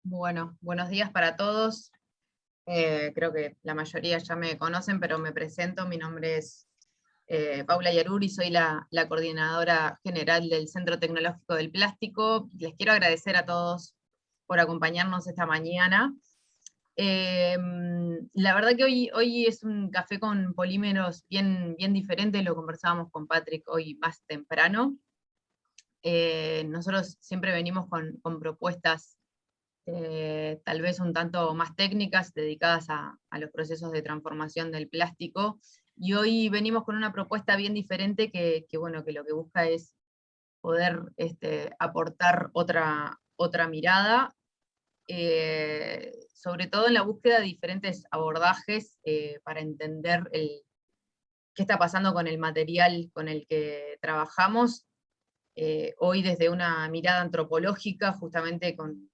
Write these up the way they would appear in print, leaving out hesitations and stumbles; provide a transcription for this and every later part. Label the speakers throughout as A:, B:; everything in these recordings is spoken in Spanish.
A: Bueno, buenos días para todos. Creo que la mayoría ya me conocen, pero me presento. Mi nombre es Paula Yaruri, soy la coordinadora general del Centro Tecnológico del Plástico. Les quiero agradecer a todos por acompañarnos esta mañana. Eh, la verdad que hoy es un café con polímeros bien diferente, lo conversábamos con Patrick hoy más temprano. Nosotros siempre venimos con propuestas tal vez un tanto más técnicas, dedicadas a los procesos de transformación del plástico. Y hoy venimos con una propuesta bien diferente bueno, que lo que busca es poder aportar otra mirada, sobre todo en la búsqueda de diferentes abordajes para entender qué está pasando con el material con el que trabajamos, hoy desde una mirada antropológica, justamente con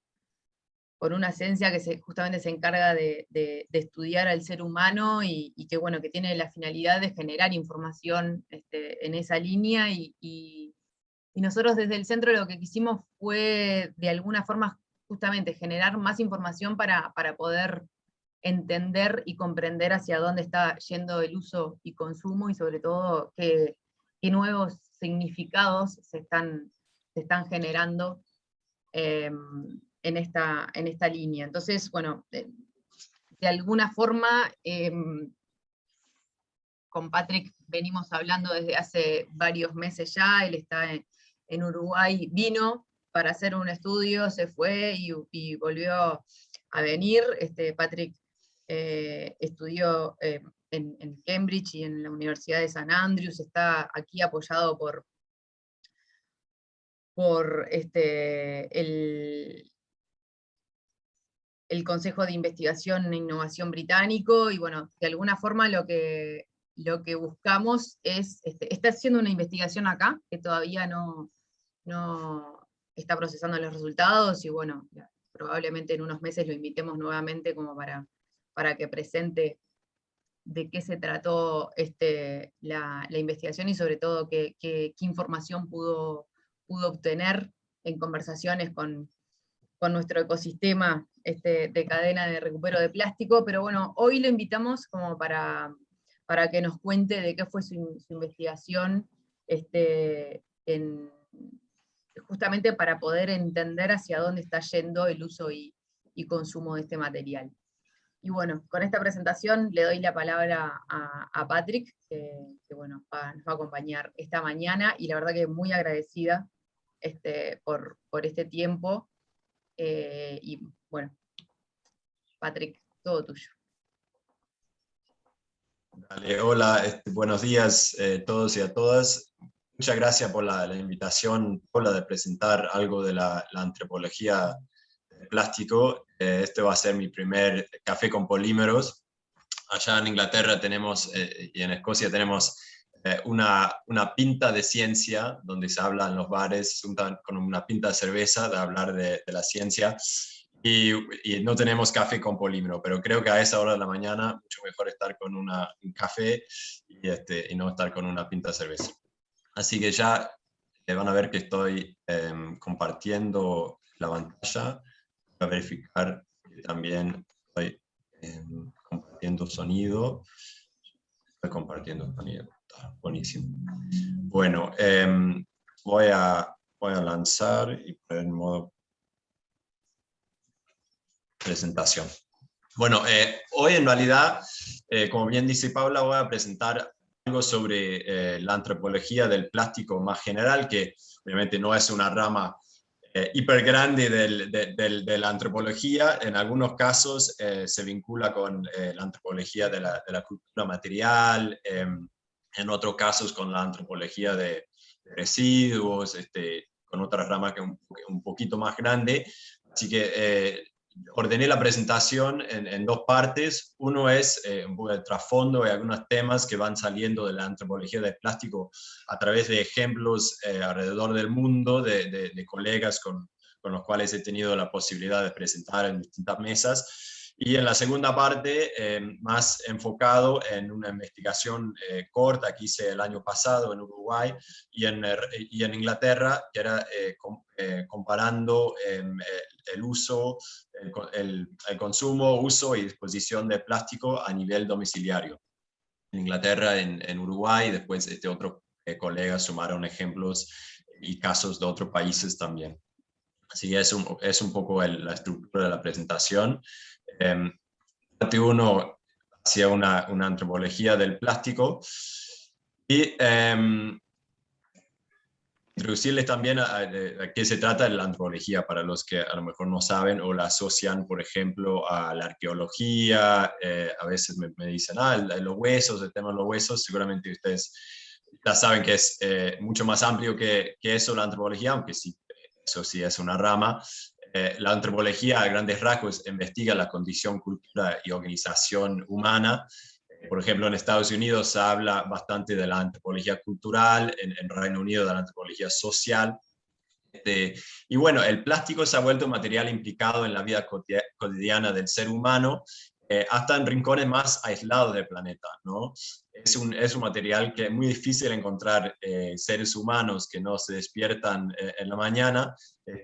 A: una ciencia que justamente se encarga de estudiar al ser humano y que, bueno, que tiene la finalidad de generar información en esa línea, y nosotros desde el centro lo que quisimos fue de alguna forma justamente generar más información para poder entender y comprender hacia dónde está yendo el uso y consumo, y sobre todo qué nuevos significados se están generando eh, en esta línea. Entonces, bueno, de alguna forma, con Patrick venimos hablando desde hace varios meses ya. Él está en Uruguay, vino para hacer un estudio, se fue y volvió a venir. Patrick estudió en Cambridge y en la Universidad de San Andrews, está aquí apoyado por el Consejo de Investigación e Innovación británico, y bueno, de alguna forma lo que buscamos es, está haciendo una investigación acá, que todavía no está procesando los resultados, y bueno, probablemente en unos meses lo invitemos nuevamente como para que presente de qué se trató la investigación, y sobre todo qué información pudo obtener en conversaciones con nuestro ecosistema de cadena de recupero de plástico. Pero bueno, hoy lo invitamos como para que nos cuente de qué fue su investigación, justamente para poder entender hacia dónde está yendo el uso y consumo de este material. Y bueno, con esta presentación le doy la palabra a Patrick, bueno, nos va a acompañar esta mañana, y la verdad que muy agradecida por este tiempo. Y bueno, Patrick, todo tuyo.
B: Dale, hola, buenos días todos y a todas. Muchas gracias por la invitación, Paula, de presentar algo de la antropología del plástico. Este va a ser mi primer café con polímeros. Allá en Inglaterra tenemos, y en Escocia tenemos una pinta de ciencia, donde se habla en los bares, con una pinta de cerveza, de hablar de la ciencia. Y no tenemos café con polímero, pero creo que a esa hora de la mañana mucho mejor estar con un café y no estar con una pinta de cerveza. Así que ya van a ver que estoy compartiendo la pantalla para verificar que también estoy compartiendo sonido. Estoy compartiendo sonido, está buenísimo. Bueno, voy a lanzar y poner en modo presentación. Bueno, hoy en realidad, como bien dice Paula, voy a presentar algo sobre la antropología del plástico más general, que obviamente no es una rama hiper grande de la antropología. En algunos casos se vincula con la antropología de la cultura material, en otros casos con la antropología de residuos, con otras ramas que un poquito más grande. Así que ordené la presentación en dos partes. Uno es un poco de trasfondo y algunos temas que van saliendo de la antropología del plástico a través de ejemplos alrededor del mundo de colegas con los cuales he tenido la posibilidad de presentar en distintas mesas. Y en la segunda parte, más enfocado en una investigación corta que hice el año pasado en Uruguay y en Inglaterra, que era comparando el uso, el consumo, uso y disposición de plástico a nivel domiciliario. En Inglaterra, en Uruguay, después otros colegas sumaron ejemplos y casos de otros países también. Así que es un poco la estructura de la presentación. Parte 1 hacía una antropología del plástico y introducirles también a qué se trata de la antropología para los que a lo mejor no saben o la asocian, por ejemplo, a la arqueología. A veces me dicen, los huesos, el tema de los huesos, seguramente ustedes ya saben que es mucho más amplio que eso la antropología, aunque sí, eso sí es una rama. La antropología a grandes rasgos investiga la condición, cultura y organización humana. Por ejemplo, en Estados Unidos se habla bastante de la antropología cultural, en Reino Unido de la antropología social. Y bueno, el plástico se ha vuelto un material implicado en la vida cotidiana del ser humano, hasta en rincones más aislados del planeta, ¿no? Es un material que es muy difícil encontrar seres humanos que no se despiertan en la mañana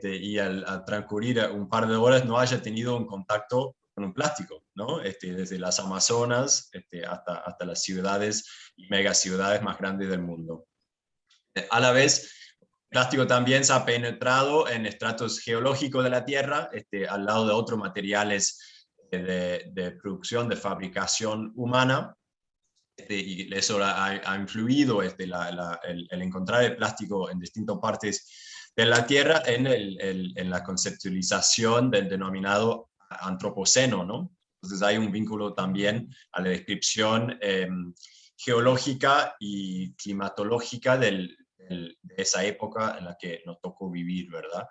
B: y al transcurrir un par de horas no haya tenido un contacto con un plástico, ¿no? Desde las Amazonas hasta las ciudades y megaciudades más grandes del mundo. A la vez, el plástico también se ha penetrado en estratos geológicos de la Tierra, al lado de otros materiales de producción, de fabricación humana, y eso ha influido el encontrar el plástico en distintas partes de la Tierra en la conceptualización del denominado antropoceno, ¿no? Entonces hay un vínculo también a la descripción geológica y climatológica de esa época en la que nos tocó vivir, ¿verdad?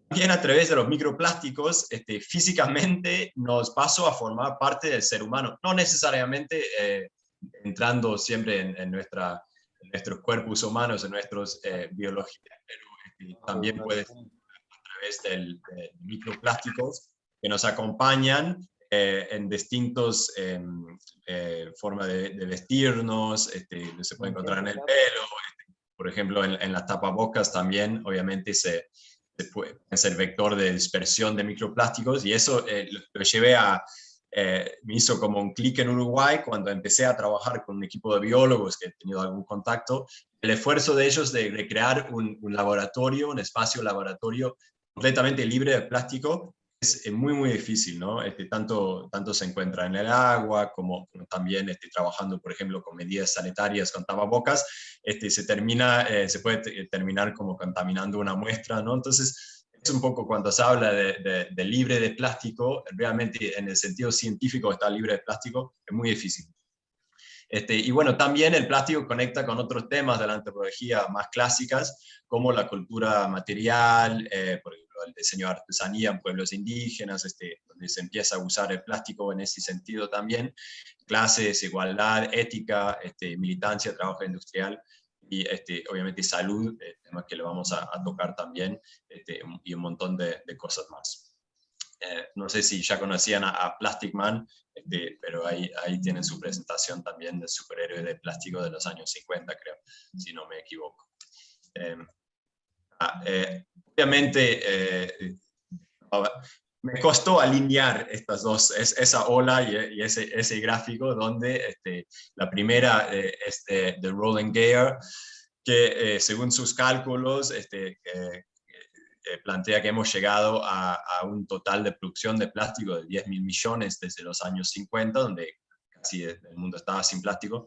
B: También a través de los microplásticos, físicamente nos pasó a formar parte del ser humano, no necesariamente entrando siempre en nuestros cuerpos humanos, en nuestros biologías, pero también puede ser a través de microplásticos que nos acompañan en distintos formas de vestirnos, se puede encontrar en el pelo, por ejemplo, en las tapabocas también, obviamente puede ser vector de dispersión de microplásticos, y eso lo llevé me hizo como un clic en Uruguay cuando empecé a trabajar con un equipo de biólogos que he tenido algún contacto, el esfuerzo de ellos de crear un laboratorio, un espacio laboratorio completamente libre de plástico, es muy, muy difícil, ¿no? Tanto se encuentra en el agua como también trabajando, por ejemplo, con medidas sanitarias, con tapabocas, se puede terminar como contaminando una muestra, ¿no? Entonces, es un poco cuando se habla de libre de plástico, realmente en el sentido científico está libre de plástico, es muy difícil. Y bueno, también el plástico conecta con otros temas de la antropología más clásicas, como la cultura material, por ejemplo, el diseño de artesanía en pueblos indígenas, donde se empieza a usar el plástico en ese sentido también, clases, igualdad, ética, militancia, trabajo industrial, y obviamente salud, temas que le vamos a tocar también, y un montón de cosas más. No sé si ya conocían a Plastic Man, pero ahí tienen su presentación también del superhéroe de plástico de los años 50, creo, si no me equivoco. Obviamente, me costó alinear estas dos, esa ola y ese gráfico, donde la primera es de Roland Geyer, que según sus cálculos plantea que hemos llegado a un total de producción de plástico de 10.000 millones desde los años 50, donde casi el mundo estaba sin plástico.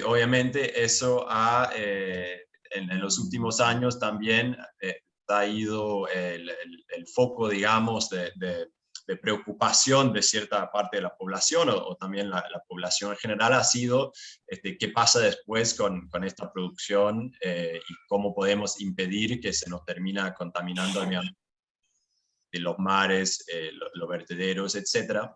B: Obviamente eso en los últimos años también ha ido el foco, digamos, de preocupación de cierta parte de la población o también la población en general ha sido qué pasa después con esta producción y cómo podemos impedir que se nos termina contaminando los mares, los vertederos, etc.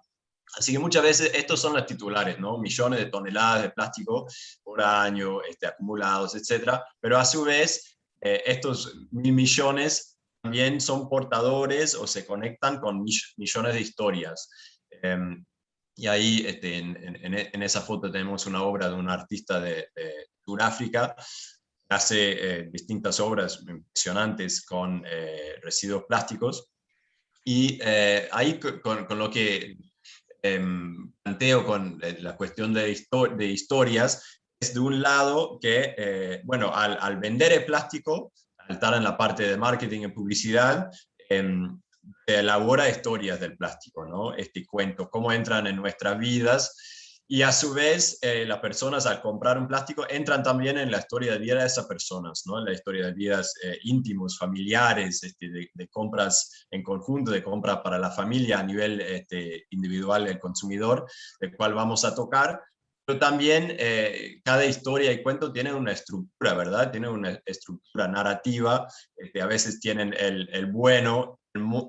B: Así que muchas veces estos son los titulares, ¿no? Millones de toneladas de plástico por año acumulados, etc. Pero a su vez, estos 1.000 millones también son portadores o se conectan con millones de historias. Y ahí en esa foto tenemos una obra de un artista de Sudáfrica, hace distintas obras impresionantes con residuos plásticos. Y ahí con lo que planteo con la cuestión de historias, es de un lado que, bueno, al vender el plástico, al estar en la parte de marketing y publicidad, elabora historias del plástico, ¿no? Este cuento, cómo entran en nuestras vidas. Y a su vez, las personas al comprar un plástico entran también en la historia de vida de esas personas, ¿no? En la historia de vidas íntimos, familiares, de compras en conjunto, de compras para la familia a nivel individual del consumidor, el cual vamos a tocar. Pero también cada historia y cuento tiene una estructura, ¿verdad? Tiene una estructura narrativa. A veces tienen el bueno,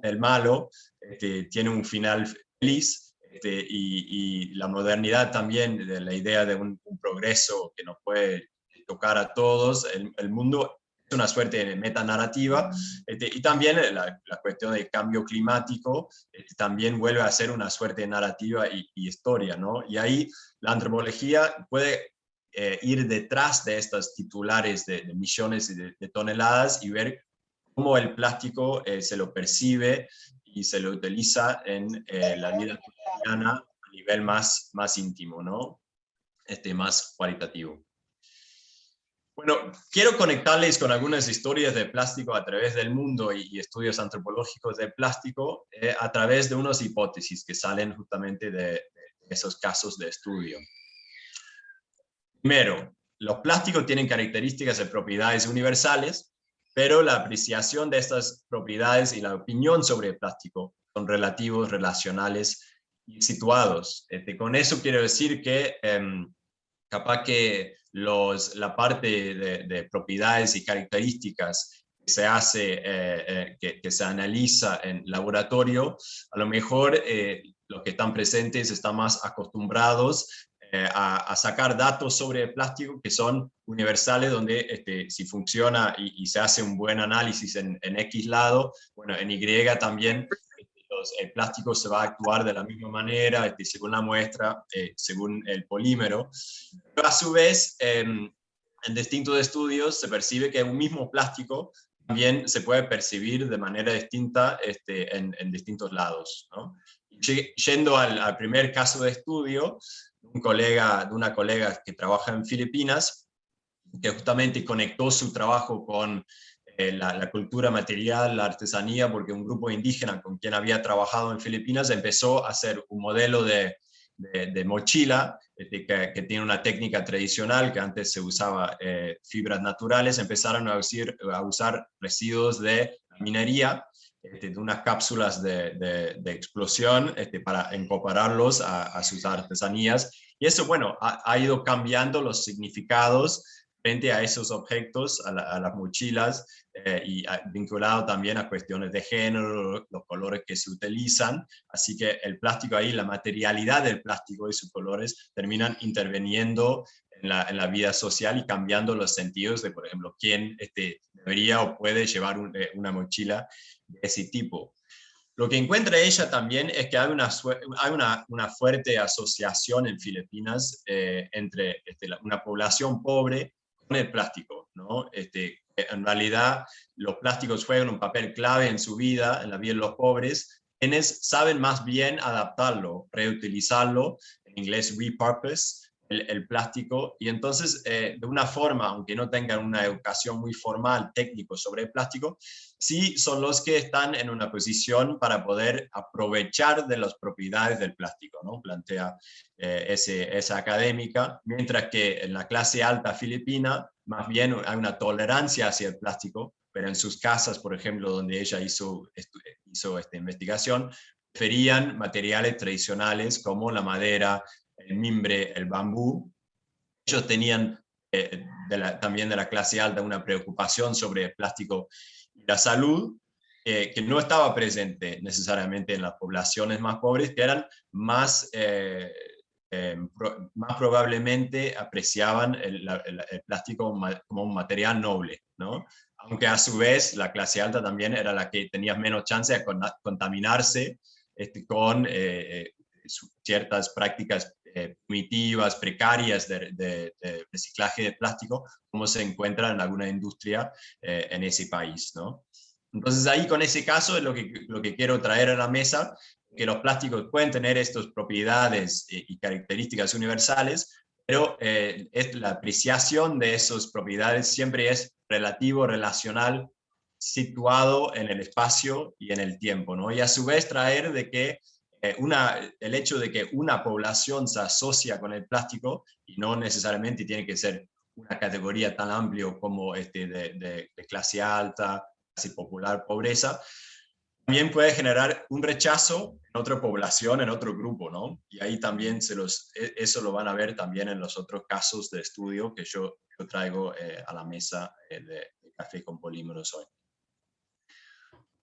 B: el malo, tiene un final feliz. Y la modernidad también, de la idea de un progreso que nos puede tocar a todos, el mundo es una suerte de metanarrativa, y también la cuestión del cambio climático también vuelve a ser una suerte de narrativa y historia, ¿no? Y ahí la antropología puede ir detrás de estos titulares de millones de toneladas y ver cómo el plástico se lo percibe y se lo utiliza en la vida cotidiana a nivel más íntimo, ¿no? Más cualitativo. Bueno, quiero conectarles con algunas historias de plástico a través del mundo y estudios antropológicos de plástico a través de unas hipótesis que salen justamente de esos casos de estudio. Primero, los plásticos tienen características de propiedades universales, pero la apreciación de estas propiedades y la opinión sobre el plástico son relativos, relacionales y situados. Con eso quiero decir que capaz que la parte de propiedades y características que se hace, que se analiza en laboratorio, a lo mejor los que están presentes están más acostumbrados a sacar datos sobre el plástico que son universales, donde si funciona y se hace un buen análisis en X lado, bueno, en Y también el plástico se va a actuar de la misma manera, según la muestra, según el polímero. Pero a su vez, en distintos estudios se percibe que un mismo plástico también se puede percibir de manera distinta en distintos lados, ¿no? Yendo al primer caso de estudio, de una colega que trabaja en Filipinas, que justamente conectó su trabajo con la cultura material, la artesanía, porque un grupo indígena con quien había trabajado en Filipinas empezó a hacer un modelo de mochila que tiene una técnica tradicional, que antes se usaba fibras naturales. Empezaron a usar residuos de minería, de unas cápsulas de explosión para incorporarlos a sus artesanías. Y eso, bueno, ha ido cambiando los significados frente a esos objetos, a las mochilas, y vinculado también a cuestiones de género, los colores que se utilizan. Así que el plástico ahí, la materialidad del plástico y sus colores terminan interviniendo en la vida social y cambiando los sentidos de, por ejemplo, quién debería o puede llevar una mochila de ese tipo. Lo que encuentra ella también es que hay una fuerte asociación en Filipinas entre una población pobre con el plástico, ¿no? En realidad, los plásticos juegan un papel clave en su vida, en la vida de los pobres, quienes saben más bien adaptarlo, reutilizarlo, en inglés repurpose, el plástico, y entonces de una forma, aunque no tengan una educación muy formal, técnico sobre el plástico, sí son los que están en una posición para poder aprovechar de las propiedades del plástico, ¿no? Plantea esa académica, mientras que en la clase alta filipina más bien hay una tolerancia hacia el plástico, pero en sus casas, por ejemplo, donde ella hizo esta investigación, preferían materiales tradicionales como la madera, el mimbre, el bambú. Ellos tenían también de la clase alta una preocupación sobre el plástico y la salud, que no estaba presente necesariamente en las poblaciones más pobres, que eran más probablemente apreciaban el plástico como un material noble, ¿no? Aunque a su vez la clase alta también era la que tenía menos chance de contaminarse con ciertas prácticas primitivas, precarias de reciclaje de plástico, como se encuentra en alguna industria en ese país, ¿no? Entonces ahí con ese caso es lo que quiero traer a la mesa, que los plásticos pueden tener estas propiedades y características universales, pero la apreciación de esas propiedades siempre es relativo, relacional, situado en el espacio y en el tiempo, ¿no? Y a su vez traer de que el hecho de que una población se asocia con el plástico, y no necesariamente tiene que ser una categoría tan amplia como de clase alta, clase popular, pobreza, también puede generar un rechazo en otra población, en otro grupo, ¿no? Y ahí también eso lo van a ver también en los otros casos de estudio que yo traigo a la mesa de Café con Polímeros hoy.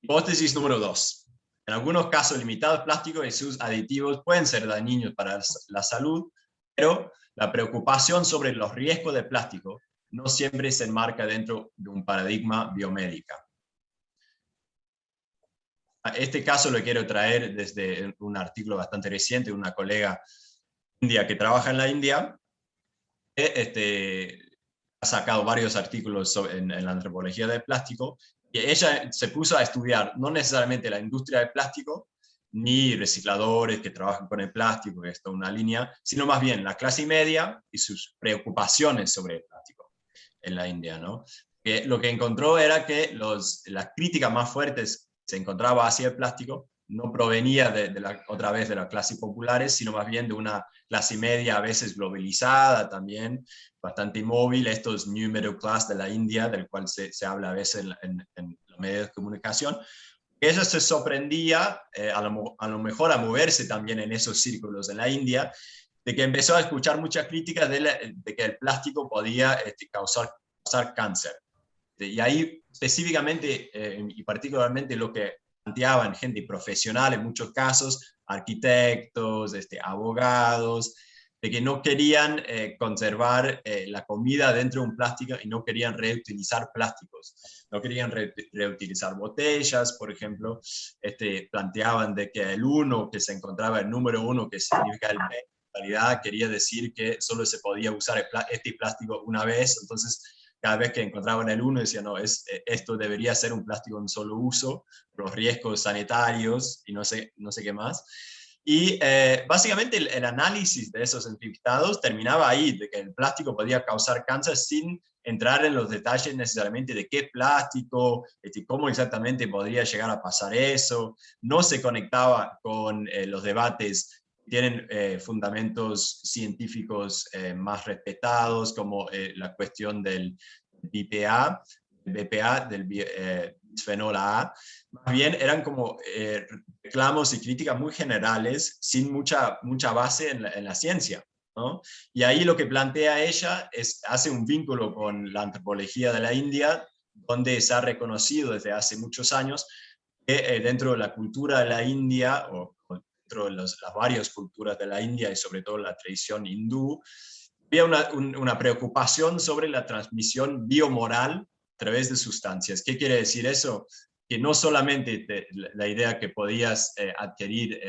B: Hipótesis número 2. En algunos casos limitados, plásticos y sus aditivos pueden ser dañinos para la salud, pero la preocupación sobre los riesgos de plástico no siempre se enmarca dentro de un paradigma biomédico. Este caso lo quiero traer desde un artículo bastante reciente de una colega india que trabaja en la India, que ha sacado varios artículos en la antropología del plástico, y ella se puso a estudiar no necesariamente la industria del plástico, ni recicladores que trabajan con el plástico, que es toda una línea, sino más bien la clase media y sus preocupaciones sobre el plástico en la India, ¿no? Lo que encontró era que las críticas más fuertes que se encontraba hacia el plástico no provenía otra vez de las clases populares, sino más bien de una clase media a veces globalizada también, bastante inmóvil, estos new middle class de la India, del cual se habla a veces en los medios de comunicación. Ella se sorprendía, a lo mejor a moverse también en esos círculos en la India, de que empezó a escuchar muchas críticas de que el plástico podía causar cáncer. Y ahí específicamente y particularmente lo que planteaban gente profesional en muchos casos, arquitectos, abogados, de que no querían conservar la comida dentro de un plástico y no querían reutilizar plásticos. No querían reutilizar botellas, por ejemplo. Planteaban de que el 1 que se encontraba, el número 1 que significa el B, en realidad quería decir que solo se podía usar este plástico una vez, entonces cada vez que encontraban el 1 decían, no, esto debería ser un plástico en solo uso, los riesgos sanitarios y no sé qué más. Y básicamente el análisis de esos entrevistados terminaba ahí, de que el plástico podía causar cáncer sin entrar en los detalles necesariamente de qué plástico, cómo exactamente podría llegar a pasar eso. No se conectaba con los debates que tienen fundamentos científicos más respetados, como la cuestión del BPA, del bisfenol A. Más bien eran como reclamos y críticas muy generales, sin mucha base en la ciencia, ¿no? Y ahí lo que plantea ella hace un vínculo con la antropología de la India, donde se ha reconocido desde hace muchos años que dentro de la cultura de la India, o dentro de las varias culturas de la India y sobre todo la tradición hindú, había una preocupación sobre la transmisión biomoral a través de sustancias. ¿Qué quiere decir eso? Que no solamente la idea que podías adquirir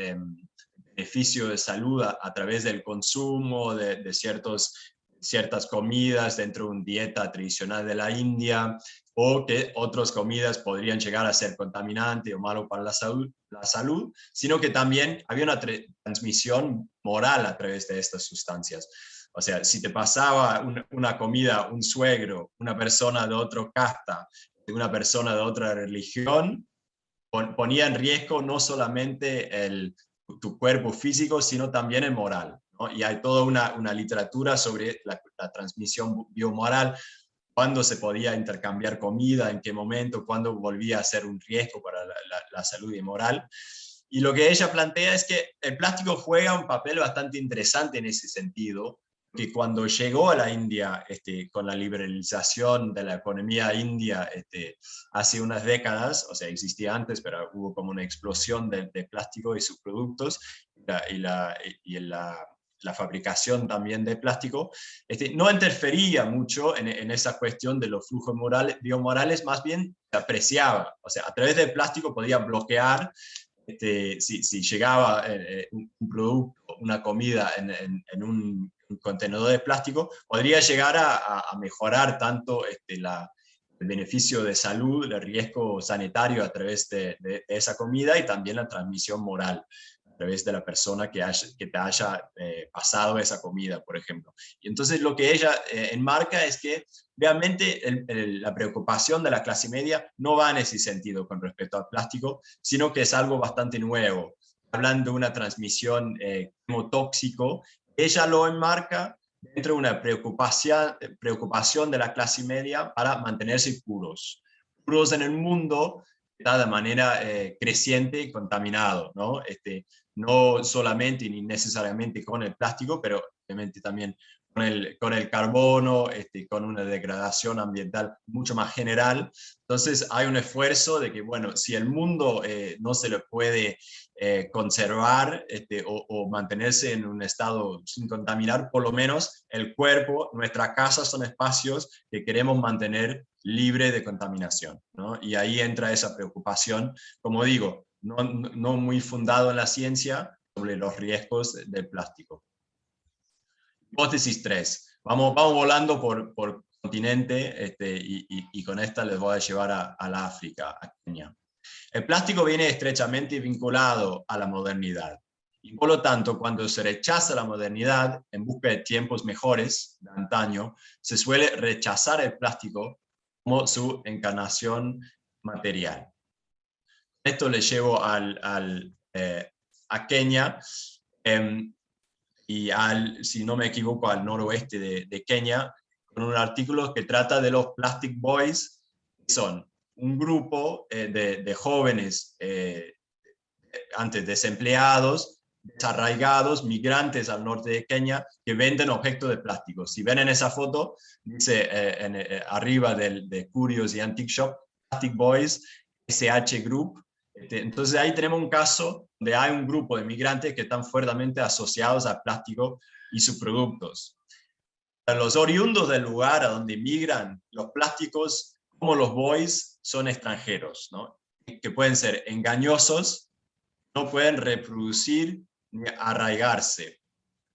B: beneficio de salud a través del consumo de ciertas comidas dentro de una dieta tradicional de la India, o que otras comidas podrían llegar a ser contaminantes o malo para la salud, sino que también había una transmisión moral a través de estas sustancias. O sea, si te pasaba una comida, un suegro, una persona de otra casta, una persona de otra religión, ponía en riesgo no solamente tu cuerpo físico, sino también el moral, ¿no? Y hay toda una literatura sobre la transmisión biomoral, cuándo se podía intercambiar comida, en qué momento, cuándo volvía a ser un riesgo para la salud y moral. Y lo que ella plantea es que el plástico juega un papel bastante interesante en ese sentido, que cuando llegó a la India con la liberalización de la economía india hace unas décadas, o sea, existía antes, pero hubo como una explosión de plástico y sus productos, y la fabricación también de plástico, no interfería mucho en esa cuestión de los flujos biomorales, más bien se apreciaba, o sea, a través del plástico podía bloquear si llegaba un producto una comida en un contenedor de plástico, podría llegar a mejorar tanto el beneficio de salud, el riesgo sanitario a través de esa comida y también la transmisión moral a través de la persona que te haya pasado esa comida, por ejemplo. Y entonces lo que ella enmarca es que realmente la preocupación de la clase media no va en ese sentido con respecto al plástico, sino que es algo bastante nuevo. Hablando de una transmisión como tóxico, ella lo enmarca dentro de una preocupación de la clase media para mantenerse puros. Puros en el mundo está de manera creciente y contaminado, ¿no? No solamente ni necesariamente con el plástico, pero obviamente también con el carbono, con una degradación ambiental mucho más general. Entonces hay un esfuerzo de que, bueno, si el mundo no se le puede conservar o mantenerse en un estado sin contaminar, por lo menos el cuerpo, nuestra casa son espacios que queremos mantener libre de contaminación, ¿no? Y ahí entra esa preocupación, como digo, no muy fundado en la ciencia sobre los riesgos del plástico. Hipótesis 3. Vamos volando por continente y con esta les voy a llevar a la África, a Kenia. El plástico viene estrechamente vinculado a la modernidad. Y por lo tanto, cuando se rechaza la modernidad en busca de tiempos mejores de antaño, se suele rechazar el plástico como su encarnación material. Esto le llevo a Kenia y si no me equivoco, al noroeste de Kenia, con un artículo que trata de los Plastic Boys, que son un grupo de jóvenes antes desempleados, desarraigados, migrantes al norte de Kenia, que venden objetos de plástico. Si ven en esa foto, dice arriba de Curious y Antique Shop, Plastic Boys, SH Group. Entonces ahí tenemos un caso donde hay un grupo de migrantes que están fuertemente asociados al plástico y sus productos. Para los oriundos del lugar a donde migran, los plásticos, como los boys, son extranjeros, ¿no? Que pueden ser engañosos, no pueden reproducir ni arraigarse.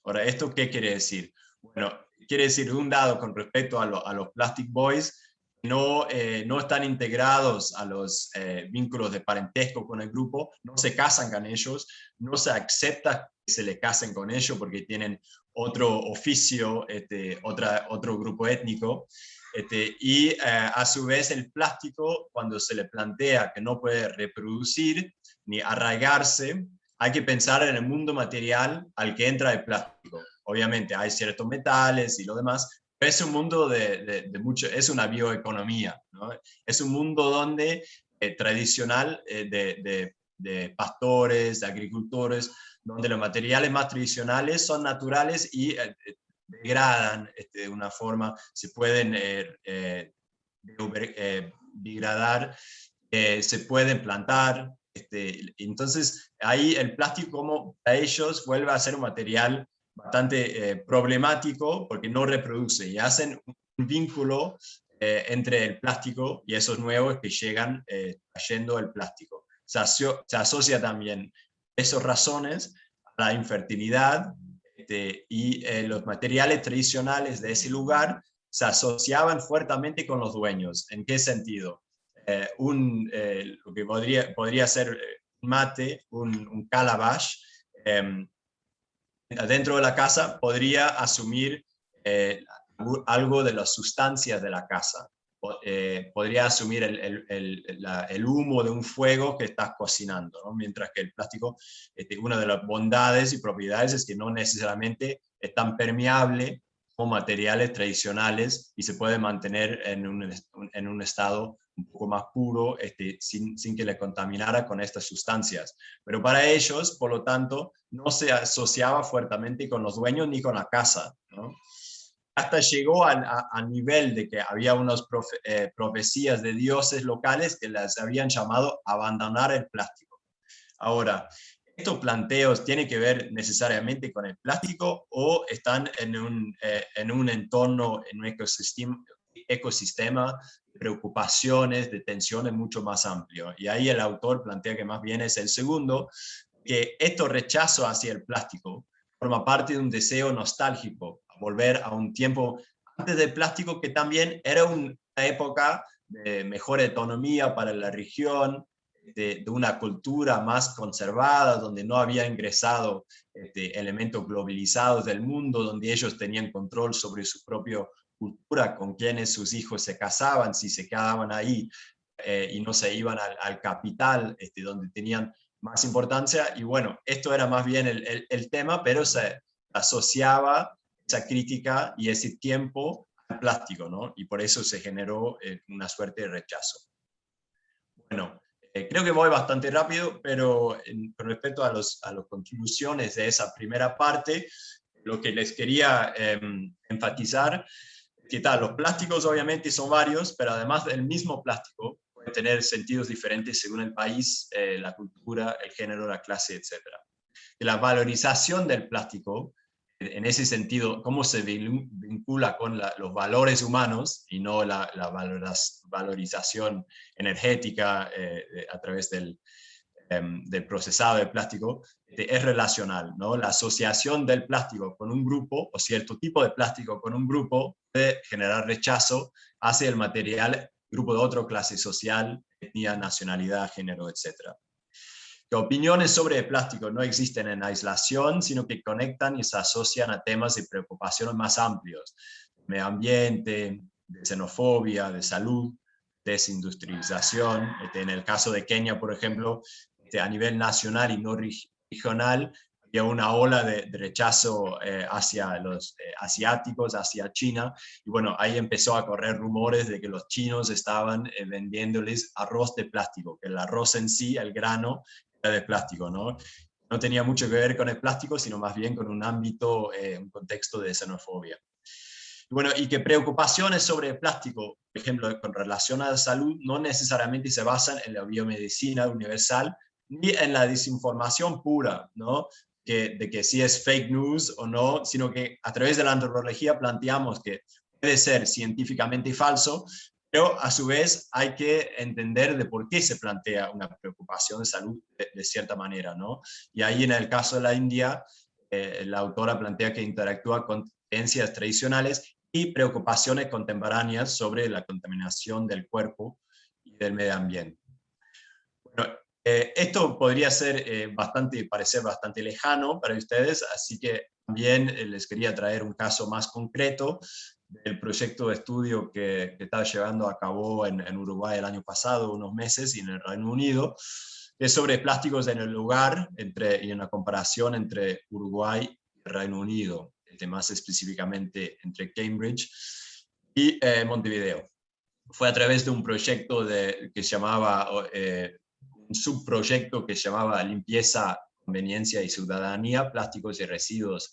B: Ahora, ¿esto qué quiere decir? Bueno, quiere decir, de un lado, con respecto a los Plastic Boys, no están integrados a los vínculos de parentesco con el grupo, no se casan con ellos, no se acepta que se le casen con ellos porque tienen otro oficio, otro grupo étnico, y a su vez el plástico, cuando se le plantea que no puede reproducir ni arraigarse, hay que pensar en el mundo material al que entra el plástico. Obviamente hay ciertos metales y lo demás, pero es un mundo de mucho, es una bioeconomía, ¿no? Es un mundo donde tradicional de pastores, de agricultores, donde los materiales más tradicionales son naturales y degradan de una forma, se pueden degradar, se pueden plantar. Entonces, ahí el plástico como para ellos vuelve a ser un material bastante problemático porque no reproduce y hacen un vínculo entre el plástico y esos nuevos que llegan trayendo el plástico. Se asocia también esas razones a la infertilidad y los materiales tradicionales de ese lugar se asociaban fuertemente con los dueños. ¿En qué sentido? Lo que podría ser mate, un calabash, dentro de la casa podría asumir algo de las sustancias de la casa. Podría asumir el humo de un fuego que estás cocinando, ¿no? Mientras que el plástico, una de las bondades y propiedades es que no necesariamente es tan permeable como materiales tradicionales y se puede mantener en un estado un poco más puro sin que le contaminara con estas sustancias. Pero para ellos, por lo tanto, no se asociaba fuertemente con los dueños ni con la casa, ¿no? Hasta llegó al nivel de que había unas profecías de dioses locales que las habían llamado abandonar el plástico. Ahora, ¿estos planteos tienen que ver necesariamente con el plástico o están en un entorno, en un ecosistema de preocupaciones, de tensiones mucho más amplio? Y ahí el autor plantea que más bien es el segundo, que estos rechazos hacia el plástico forma parte de un deseo nostálgico, a volver a un tiempo antes del plástico, que también era una época de mejor autonomía para la región, de una cultura más conservada, donde no había ingresado elementos globalizados del mundo, donde ellos tenían control sobre su propia cultura, con quienes sus hijos se casaban, si se quedaban ahí y no se iban al capital, donde tenían más importancia. Y bueno, esto era más bien el tema, pero se asociaba esa crítica y ese tiempo al plástico, ¿no? Y por eso se generó una suerte de rechazo. Bueno, creo que voy bastante rápido, pero con respecto a las contribuciones de esa primera parte, lo que les quería enfatizar, que tal, los plásticos obviamente son varios, pero además del mismo plástico puede tener sentidos diferentes según el país, la cultura, el género, la clase, etc. La valorización del plástico, en ese sentido, cómo se vincula con los valores humanos y no la valorización energética a través del procesado de plástico, es relacional, ¿no? La asociación del plástico con un grupo o cierto tipo de plástico con un grupo puede generar rechazo hacia el material, grupo de otra clase social, etnia, nacionalidad, género, etc. Que opiniones sobre el plástico no existen en aislación, sino que conectan y se asocian a temas de preocupación más amplios, de medio ambiente, de xenofobia, de salud, desindustrialización. En el caso de Kenia, por ejemplo, a nivel nacional y no regional, había una ola de rechazo hacia los asiáticos, hacia China, y bueno, ahí empezó a correr rumores de que los chinos estaban vendiéndoles arroz de plástico, que el arroz en sí, el grano, era de plástico, ¿no? No tenía mucho que ver con el plástico, sino más bien con un ámbito, un contexto de xenofobia. Bueno, y que preocupaciones sobre el plástico, por ejemplo, con relación a la salud, no necesariamente se basan en la biomedicina universal ni en la desinformación pura, ¿no? De que si es fake news o no, sino que a través de la antropología planteamos que puede ser científicamente falso, pero a su vez hay que entender de por qué se plantea una preocupación de salud de cierta manera, ¿no? Y ahí en el caso de la India, la autora plantea que interactúa con creencias tradicionales y preocupaciones contemporáneas sobre la contaminación del cuerpo y del medio ambiente. Bueno, esto podría ser parecer bastante lejano para ustedes, así que también les quería traer un caso más concreto del proyecto de estudio que estaba llevando a cabo en Uruguay el año pasado, unos meses, y en el Reino Unido, que es sobre plásticos en el lugar y en la comparación entre Uruguay y el Reino Unido, más específicamente entre Cambridge y Montevideo. Fue a través de un proyecto que se llamaba, un subproyecto que se llamaba Limpieza, Conveniencia y Ciudadanía, Plásticos y Residuos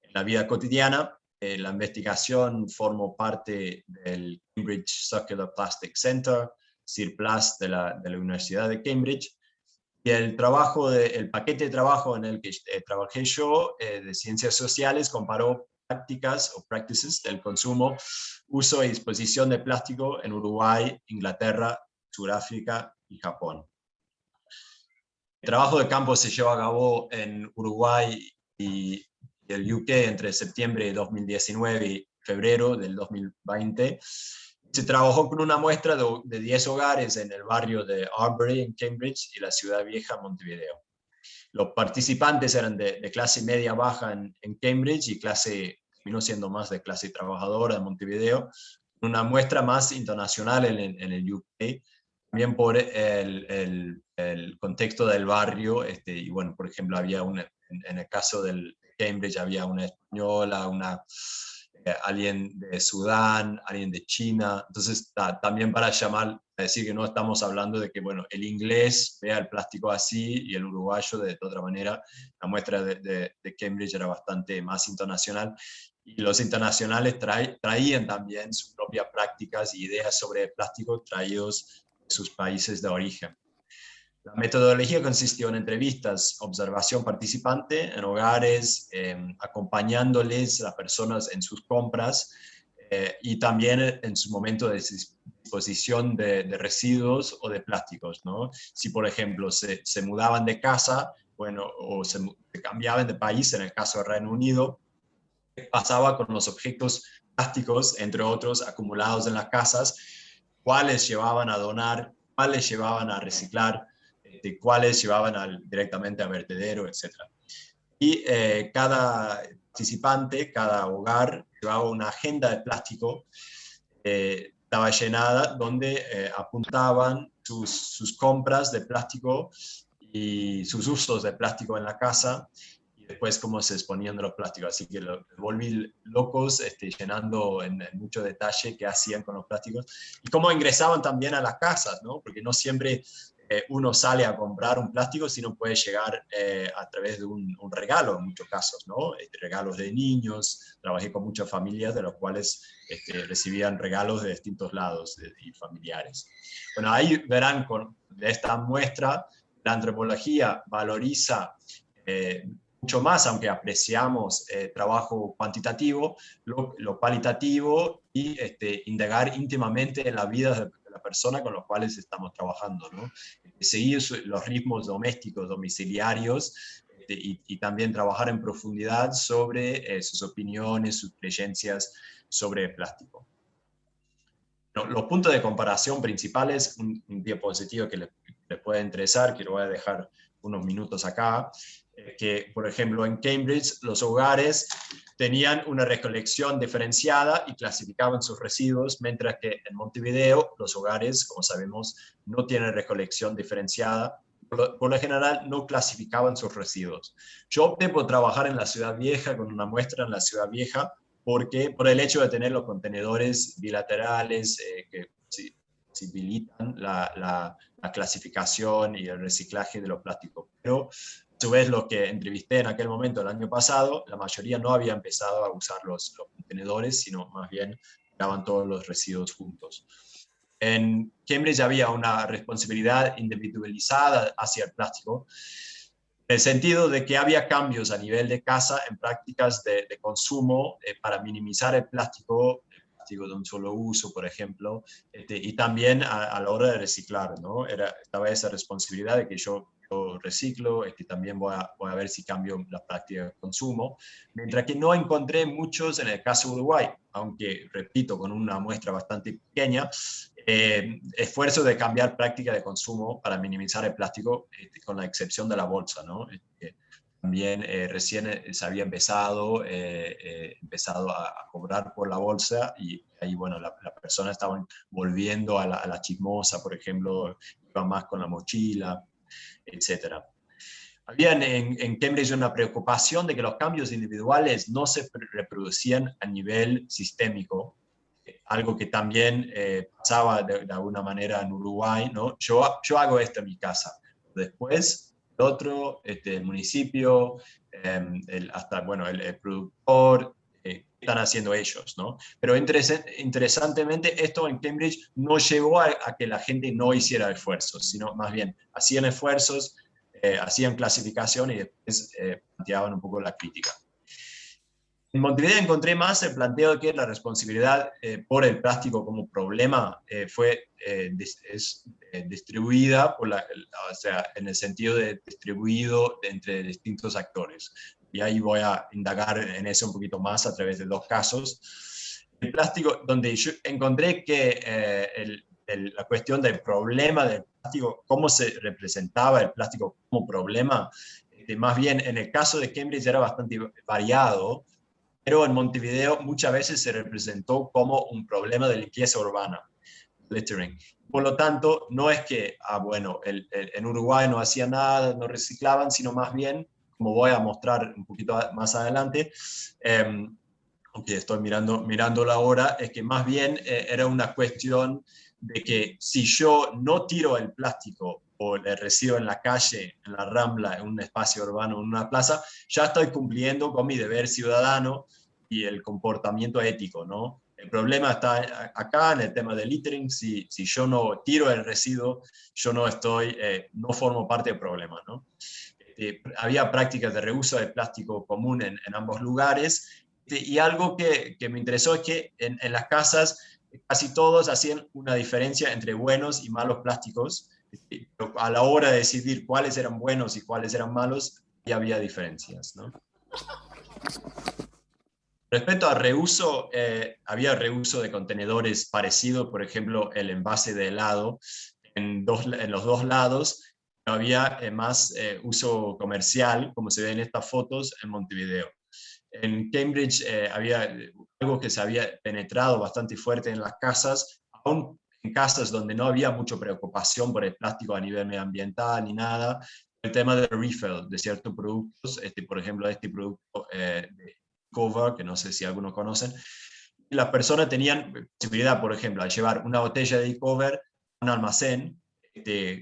B: en la Vida Cotidiana. La investigación formó parte del Cambridge Circular Plastic Center, CIRPLAS de la Universidad de Cambridge. Y el paquete de trabajo en el que trabajé yo, de ciencias sociales, comparó prácticas o practices del consumo, uso y disposición de plástico en Uruguay, Inglaterra, Sudáfrica y Japón. El trabajo de campo se llevó a cabo en Uruguay y el UK entre septiembre de 2019 y febrero del 2020. Se trabajó con una muestra de 10 hogares en el barrio de Albury, en Cambridge, y la ciudad vieja, Montevideo. Los participantes eran de clase media-baja en Cambridge y terminó siendo más de clase trabajadora en Montevideo. Una muestra más internacional en el UK, también por el contexto del barrio. Y bueno, por ejemplo, había en el caso del Cambridge había una española, alguien de Sudán, alguien de China. Entonces, también para decir que no estamos hablando de que, bueno, el inglés vea el plástico así y el uruguayo de otra manera. La muestra de Cambridge era bastante más internacional. Y los internacionales traían también sus propias prácticas e ideas sobre el plástico traídos de sus países de origen. La metodología consistió en entrevistas, observación participante en hogares, acompañándoles a las personas en sus compras y también en su momento de disposición de residuos o de plásticos, ¿no? Si, por ejemplo, se mudaban de casa, bueno, o se cambiaban de país, en el caso del Reino Unido, ¿qué pasaba con los objetos plásticos, entre otros, acumulados en las casas? ¿Cuáles llevaban a donar? ¿Cuáles llevaban a reciclar? ¿Cuáles llevaban directamente a vertedero, etcétera? Y cada participante, cada hogar, llevaba una agenda de plástico, estaba llenada, donde apuntaban sus compras de plástico y sus usos de plástico en la casa, y después cómo se exponían de los plásticos. Así que los volví locos, llenando en mucho detalle qué hacían con los plásticos y cómo ingresaban también a las casas, ¿no? Porque no siempre uno sale a comprar un plástico, sino puede llegar a través de un regalo en muchos casos, ¿no? Regalos de niños. Trabajé con muchas familias de los cuales recibían regalos de distintos lados y familiares. Bueno, ahí verán de esta muestra, la antropología valoriza mucho más, aunque apreciamos trabajo cuantitativo, lo cualitativo y indagar íntimamente en la vida de la persona con los cuales estamos trabajando, ¿no? Seguir los ritmos domésticos, domiciliarios, y también trabajar en profundidad sobre sus opiniones, sus creencias sobre el plástico. Los puntos de comparación principales, un diapositivo que les puede interesar, que lo voy a dejar unos minutos acá, que por ejemplo en Cambridge los hogares tenían una recolección diferenciada y clasificaban sus residuos, mientras que en Montevideo los hogares, como sabemos, no tienen recolección diferenciada. Por lo general no clasificaban sus residuos. Yo opté por trabajar en la Ciudad Vieja, con una muestra en la Ciudad Vieja, porque por el hecho de tener los contenedores bilaterales que posibilitan la clasificación y el reciclaje de los plásticos. Pero a su vez, los que entrevisté en aquel momento, el año pasado, la mayoría no había empezado a usar los contenedores, sino más bien tiraban todos los residuos juntos. En Cambridge había una responsabilidad individualizada hacia el plástico, en el sentido de que había cambios a nivel de casa en prácticas de consumo para minimizar el plástico de un solo uso, por ejemplo, y también a la hora de reciclar, ¿no? Estaba esa responsabilidad de que yo reciclo, también voy a ver si cambio las prácticas de consumo, mientras que no encontré muchos en el caso de Uruguay, aunque, repito, con una muestra bastante pequeña, esfuerzo de cambiar práctica de consumo para minimizar el plástico, con la excepción de la bolsa, ¿no? También recién se había empezado a cobrar por la bolsa, y ahí, bueno, la persona estaba volviendo a la chismosa, por ejemplo, iba más con la mochila, etc. Había en Cambridge una preocupación de que los cambios individuales no se reproducían a nivel sistémico, algo que también pasaba de alguna manera en Uruguay, ¿no? Yo hago esto en mi casa, después el otro, el municipio, hasta, bueno, el productor, ¿qué están haciendo ellos, ¿no? Pero interesantemente, esto en Cambridge no llevó a que la gente no hiciera esfuerzos, sino más bien hacían esfuerzos, hacían clasificación y después planteaban un poco la crítica. En Montevideo encontré más el planteo de que la responsabilidad por el plástico como problema es distribuida, o sea, en el sentido de distribuido entre distintos actores. Y ahí voy a indagar en eso un poquito más a través de dos casos. El plástico, donde yo encontré que la cuestión del problema del plástico, cómo se representaba el plástico como problema, más bien en el caso de Cambridge era bastante variado, pero en Montevideo muchas veces se representó como un problema de limpieza urbana, littering. Por lo tanto, no es que, bueno, en Uruguay no hacían nada, no reciclaban, sino más bien, como voy a mostrar un poquito más adelante, aunque estoy mirándolo ahora, es que más bien era una cuestión de que si yo no tiro el plástico o el residuo en la calle, en la Rambla, en un espacio urbano, en una plaza, ya estoy cumpliendo con mi deber ciudadano y el comportamiento ético, ¿no? El problema está acá en el tema del littering. Si yo no tiro el residuo, yo no formo parte del problema, ¿no? Había prácticas de reuso de plástico común en ambos lugares, y algo que me interesó es que en las casas casi todos hacían una diferencia entre buenos y malos plásticos, Pero a la hora de decidir cuáles eran buenos y cuáles eran malos, ya había diferencias, ¿no? Respecto a reuso, había reuso de contenedores parecido, por ejemplo, el envase de helado en los dos lados. Había más uso comercial, como se ve en estas fotos, en Montevideo. En Cambridge había algo que se había penetrado bastante fuerte en las casas, aún en casas donde no había mucha preocupación por el plástico a nivel medioambiental ni nada, el tema del refill de ciertos productos, por ejemplo, este producto de Cover, que no sé si algunos conocen, las personas tenían posibilidad, por ejemplo, de llevar una botella de Cover a un almacén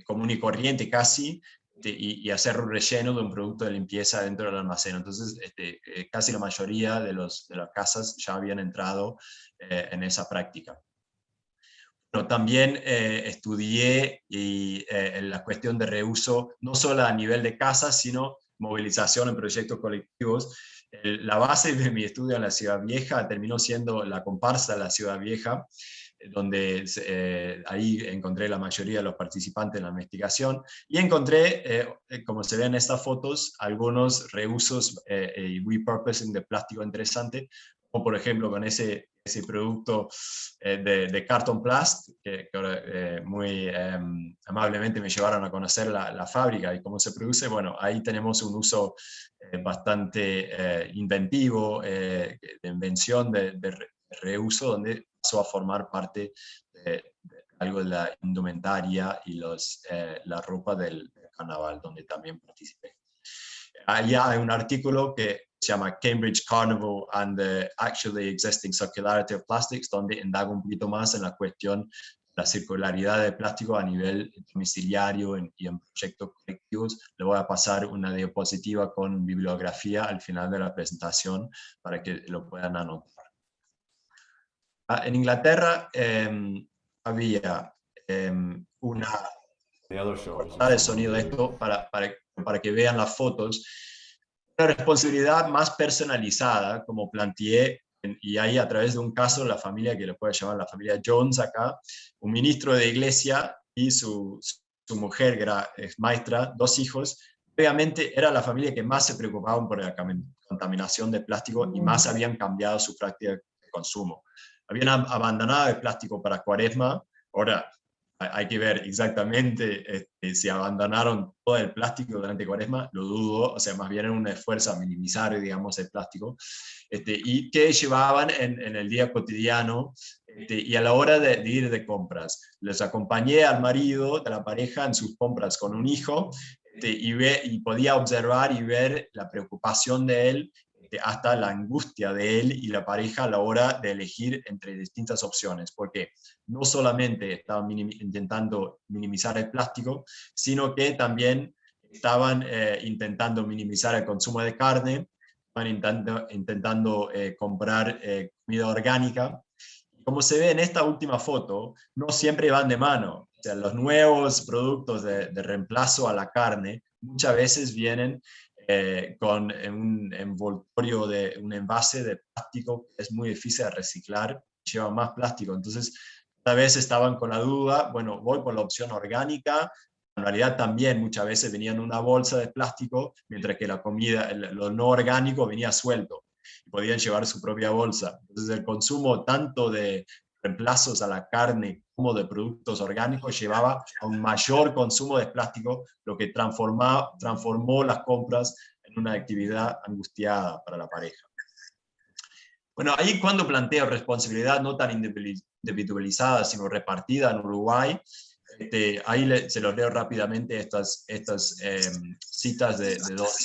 B: común y corriente casi, y hacer un relleno de un producto de limpieza dentro del almacén. Entonces, casi la mayoría de las casas ya habían entrado en esa práctica. Pero también estudié en la cuestión de reuso, no solo a nivel de casas, sino movilización en proyectos colectivos. La base de mi estudio en la Ciudad Vieja terminó siendo la comparsa de la Ciudad Vieja, donde ahí encontré la mayoría de los participantes en la investigación y encontré, como se ven en estas fotos, algunos reusos y repurposing de plástico interesante, como por ejemplo con ese producto de Carton Plast, que muy amablemente me llevaron a conocer la fábrica y cómo se produce. Bueno, ahí tenemos un uso bastante inventivo, de invención, de reuso, donde pasó a formar parte de algo de la indumentaria y la ropa del carnaval, donde también participé. Allá hay un artículo que se llama Cambridge Carnival and the Actually Existing Circularity of Plastics, donde indaga un poquito más en la cuestión de la circularidad del plástico a nivel domiciliario y en proyectos colectivos. Le voy a pasar una diapositiva con bibliografía al final de la presentación para que lo puedan anotar. En Inglaterra había una de sonido de esto para que vean las fotos, una responsabilidad más personalizada, como planteé, y ahí a través de un caso, la familia que le puede llamar la familia Jones acá, un ministro de iglesia y su mujer, que era maestra, 2 hijos, obviamente era la familia que más se preocupaban por la contaminación de plástico y más habían cambiado su práctica de consumo. Habían abandonado el plástico para Cuaresma, ahora hay que ver exactamente si abandonaron todo el plástico durante Cuaresma, lo dudo, o sea, más bien era un esfuerzo a minimizar, digamos, el plástico, y que llevaban en el día cotidiano, y a la hora de ir de compras. Les acompañé al marido de la pareja en sus compras con un hijo, y podía observar y ver la preocupación de él, hasta la angustia de él y la pareja a la hora de elegir entre distintas opciones, porque no solamente estaban intentando minimizar el plástico, sino que también estaban intentando minimizar el consumo de carne, estaban intentando comprar comida orgánica. Como se ve en esta última foto, no siempre van de mano. O sea, los nuevos productos de reemplazo a la carne muchas veces vienen con un envoltorio de un envase de plástico que es muy difícil de reciclar, lleva más plástico. Entonces, cada vez estaban con la duda, bueno, voy por la opción orgánica. En realidad también muchas veces venía en una bolsa de plástico, mientras que la comida, lo no orgánico venía suelto y podían llevar su propia bolsa. Entonces el consumo tanto de reemplazos a la carne como de productos orgánicos llevaba a un mayor consumo de plástico, lo que transformó las compras en una actividad angustiada para la pareja. Bueno, ahí cuando planteo responsabilidad no tan individualizada, sino repartida en Uruguay, ahí se los leo rápidamente estas citas de 2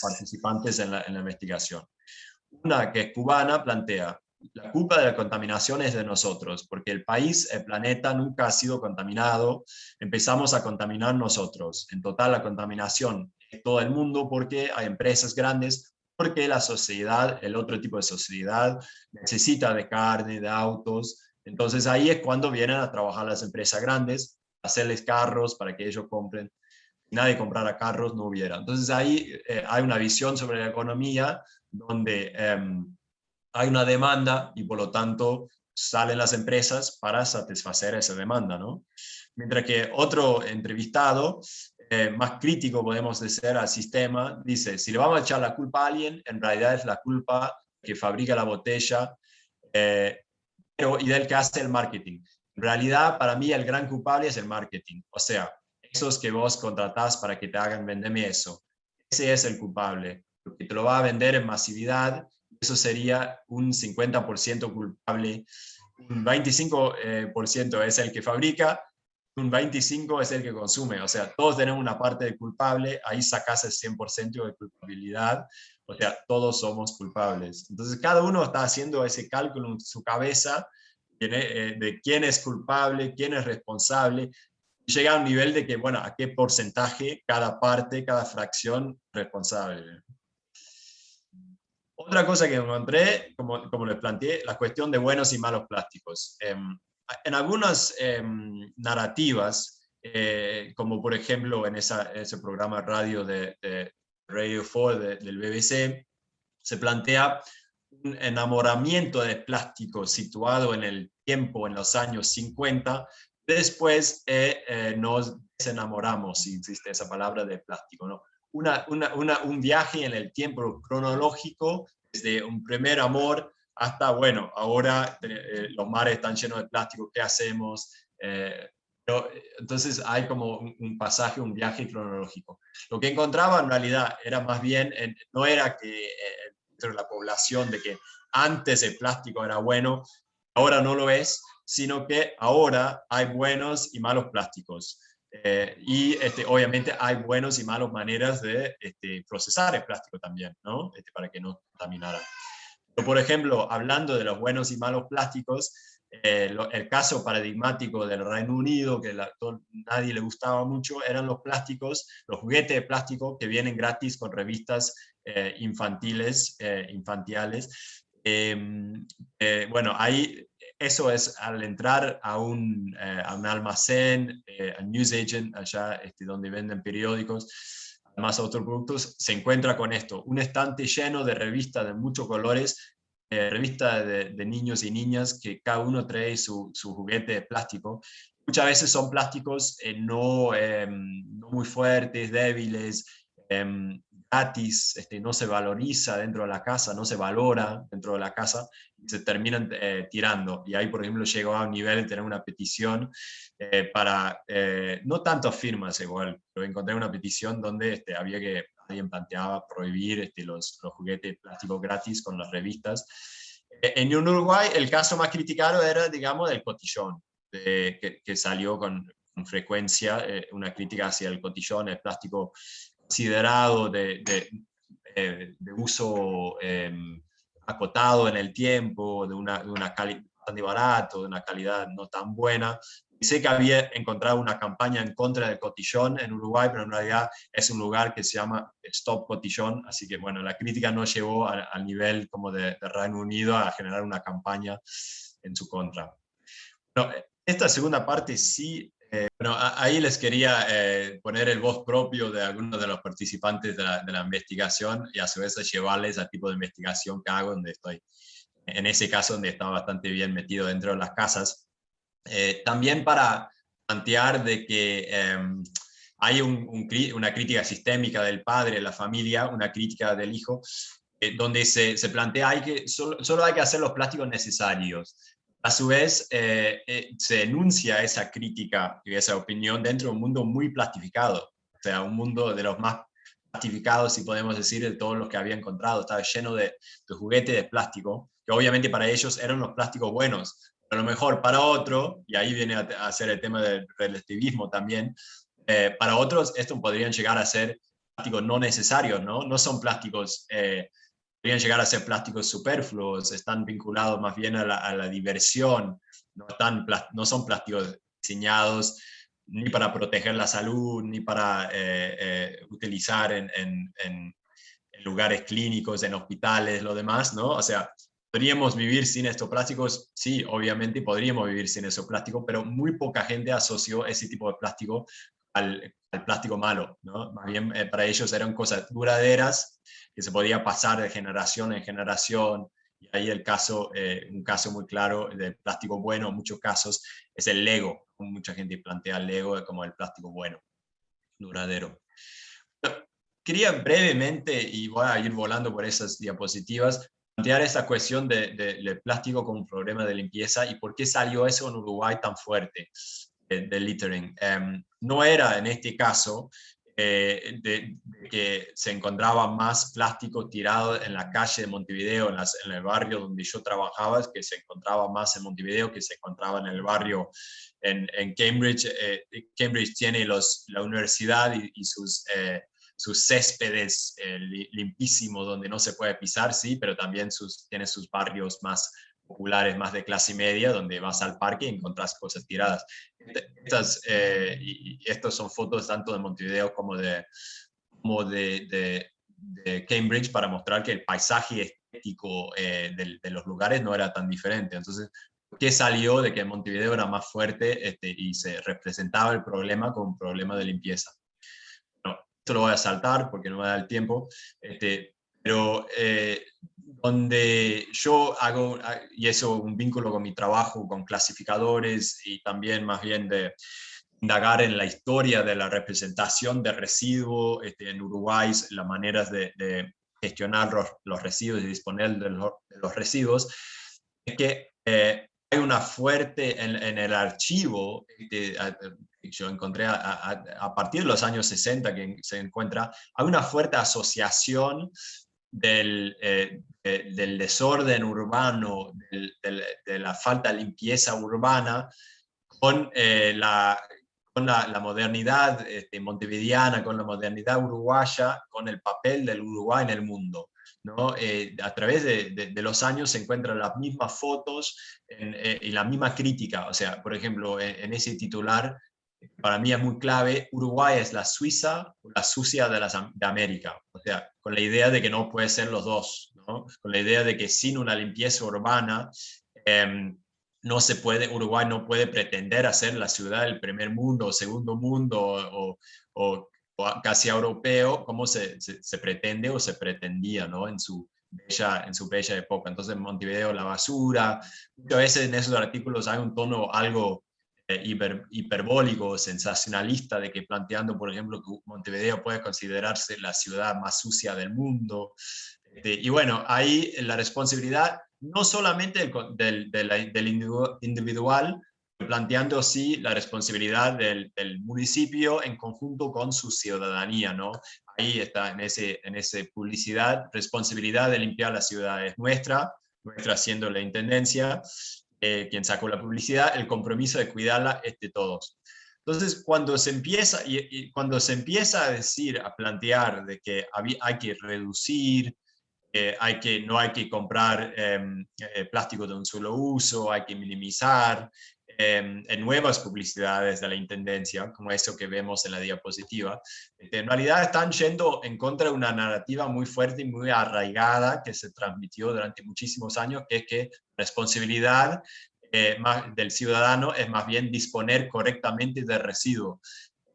B: participantes en la investigación. Una que es cubana plantea: la culpa de la contaminación es de nosotros, porque el país, el planeta, nunca ha sido contaminado, empezamos a contaminar nosotros. En total, la contaminación es todo el mundo porque hay empresas grandes, porque la sociedad, el otro tipo de sociedad, necesita de carne, de autos. Entonces ahí es cuando vienen a trabajar las empresas grandes, hacerles carros para que ellos compren. Si nadie comprara carros, no hubiera. Entonces ahí hay una visión sobre la economía donde hay una demanda y por lo tanto salen las empresas para satisfacer esa demanda, ¿no? Mientras que otro entrevistado, más crítico podemos decir al sistema, dice, si le vamos a echar la culpa a alguien, en realidad es la culpa que fabrica la botella y del que hace el marketing. En realidad, para mí, el gran culpable es el marketing. O sea, esos que vos contratás para que te hagan venderme eso. Ese es el culpable, porque te lo va a vender en masividad. Eso sería un 50% culpable. Un 25% es el que fabrica, un 25% es el que consume. O sea, todos tenemos una parte de culpable, ahí sacas el 100% de culpabilidad. O sea, todos somos culpables. Entonces, cada uno está haciendo ese cálculo en su cabeza de quién es culpable, quién es responsable. Llega a un nivel de que, bueno, a qué porcentaje cada parte, cada fracción responsable. Otra cosa que encontré, como les planteé, la cuestión de buenos y malos plásticos. En algunas narrativas, como por ejemplo en ese programa radio de Radio 4 del BBC, se plantea un enamoramiento de plástico situado en el tiempo, en los años 50. Después nos desenamoramos, si existe esa palabra, de plástico, ¿no? Un viaje en el tiempo cronológico, desde un primer amor hasta, bueno, ahora los mares están llenos de plástico, ¿qué hacemos? Entonces hay como un pasaje, un viaje cronológico. Lo que encontraba en realidad era más bien, no era que dentro de la población de que antes el plástico era bueno, ahora no lo es, sino que ahora hay buenos y malos plásticos. Obviamente hay buenos y malas maneras de procesar el plástico también, ¿no? Para que no contaminara. Pero, por ejemplo, hablando de los buenos y malos plásticos, el caso paradigmático del Reino Unido, que nadie le gustaba mucho, eran los plásticos, los juguetes de plástico que vienen gratis con revistas infantiles. Bueno, ahí eso es al entrar a un almacén, a newsagent, allá donde venden periódicos, más otros productos, se encuentra con esto, un estante lleno de revistas de muchos colores, revistas de niños y niñas, que cada uno trae su juguete de plástico. Muchas veces son plásticos no muy fuertes, débiles, gratis, no se valoriza dentro de la casa, no se valora dentro de la casa, y se terminan tirando. Y ahí, por ejemplo, llegó a un nivel de tener una petición para, no tantas firmas igual, pero encontré una petición donde alguien planteaba prohibir los juguetes plásticos gratis con las revistas. En Uruguay el caso más criticado era, digamos, el cotillón, que salió con frecuencia, una crítica hacia el cotillón, el plástico considerado de uso acotado en el tiempo, de una calidad bastante barato, de una calidad no tan buena. Sé que había encontrado una campaña en contra del cotillón en Uruguay, pero en realidad es un lugar que se llama Stop Cotillón, así que bueno, la crítica no llegó al nivel como de Reino Unido a generar una campaña en su contra. Bueno, esta segunda parte sí. Bueno, ahí les quería poner el voz propio de algunos de los participantes de la investigación y a su vez llevarles al tipo de investigación que hago, donde estoy, en ese caso, donde estaba bastante bien metido dentro de las casas. También para plantear de que hay una crítica sistémica del padre, de la familia, una crítica del hijo, donde se plantea solo hay que hacer los plásticos necesarios. A su vez, se enuncia esa crítica y esa opinión dentro de un mundo muy plastificado, o sea, un mundo de los más plastificados, si podemos decir, de todos los que había encontrado. Estaba lleno de juguetes de plástico, que obviamente para ellos eran los plásticos buenos, pero a lo mejor para otro, y ahí viene a ser el tema del relativismo también, para otros estos podrían llegar a ser plásticos no necesarios, ¿no? No son plásticos... podrían llegar a ser plásticos superfluos, están vinculados más bien a la diversión, no son plásticos diseñados ni para proteger la salud, ni para utilizar en lugares clínicos, en hospitales, lo demás, ¿no? O sea, ¿podríamos vivir sin estos plásticos? Sí, obviamente podríamos vivir sin esos plásticos, pero muy poca gente asoció ese tipo de plástico al plástico malo, ¿no? Más bien para ellos eran cosas duraderas que se podía pasar de generación en generación, y ahí un caso muy claro de plástico bueno en muchos casos es el Lego. mucha gente plantea el Lego como el plástico bueno, duradero. Quería brevemente, y voy a ir volando por esas diapositivas, plantear esta cuestión del plástico como un problema de limpieza y por qué salió eso en Uruguay tan fuerte, del littering. No era en este caso de que se encontraba más plástico tirado en la calle de Montevideo, en el barrio donde yo trabajaba, que se encontraba más en Montevideo que se encontraba en el barrio en Cambridge. Cambridge tiene la universidad y sus céspedes limpísimos donde no se puede pisar, sí, pero también tiene sus barrios más populares, más de clase media, donde vas al parque y encontrás cosas tiradas. Estos son fotos tanto de Montevideo como de Cambridge para mostrar que el paisaje estético de los lugares no era tan diferente. Entonces, ¿qué salió de que Montevideo era más fuerte y se representaba el problema como un problema de limpieza? Esto lo voy a saltar porque no me da el tiempo, pero donde yo hago, y eso un vínculo con mi trabajo, con clasificadores y también más bien de indagar en la historia de la representación de residuos en Uruguay, las maneras de gestionar los residuos y disponer de los residuos, es que hay una fuerte en el archivo que yo encontré a partir de los años 60 que se encuentra, hay una fuerte asociación del desorden urbano, de la falta de limpieza urbana con la modernidad montevideana, con la modernidad uruguaya, con el papel del Uruguay en el mundo, ¿no? A través de los años se encuentran las mismas fotos y la misma crítica. O sea, por ejemplo, en ese titular, para mí es muy clave: Uruguay es la Suiza o la sucia de América. O sea, con la idea de que no puede ser los dos, ¿no? Con la idea de que sin una limpieza urbana, no se puede, Uruguay no puede pretender hacer la ciudad del primer mundo o segundo mundo o casi europeo como se pretende o se pretendía, ¿no? En su bella época. Entonces, en Montevideo, la basura. Muchas veces en esos artículos hay un tono algo hiperbólico, sensacionalista, de que planteando, por ejemplo, que Montevideo puede considerarse la ciudad más sucia del mundo. Y bueno, ahí la responsabilidad no solamente del individual, planteando sí la responsabilidad del municipio en conjunto con su ciudadanía, ¿no? Ahí está en ese publicidad: responsabilidad de limpiar la ciudad es nuestra siendo la intendencia, quien sacó la publicidad, el compromiso de cuidarla es de todos. Entonces, cuando se empieza a decir, a plantear de que hay que reducir, no hay que comprar plástico de un solo uso, hay que minimizar, en nuevas publicidades de la Intendencia, como eso que vemos en la diapositiva, en realidad están yendo en contra de una narrativa muy fuerte y muy arraigada que se transmitió durante muchísimos años, que es que responsabilidad del ciudadano es más bien disponer correctamente de residuos.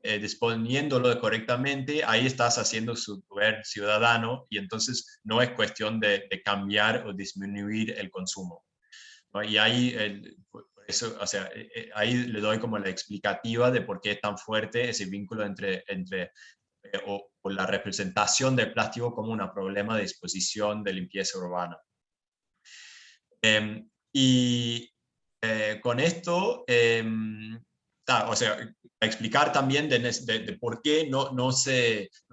B: Disponiéndolo correctamente, ahí estás haciendo su deber ciudadano y entonces no es cuestión de cambiar o disminuir el consumo, ¿no? Y ahí, por eso, o sea, ahí le doy como la explicativa de por qué es tan fuerte ese vínculo entre o la representación del plástico como un problema de disposición de limpieza urbana. Y con esto, o sea, explicar también de por qué no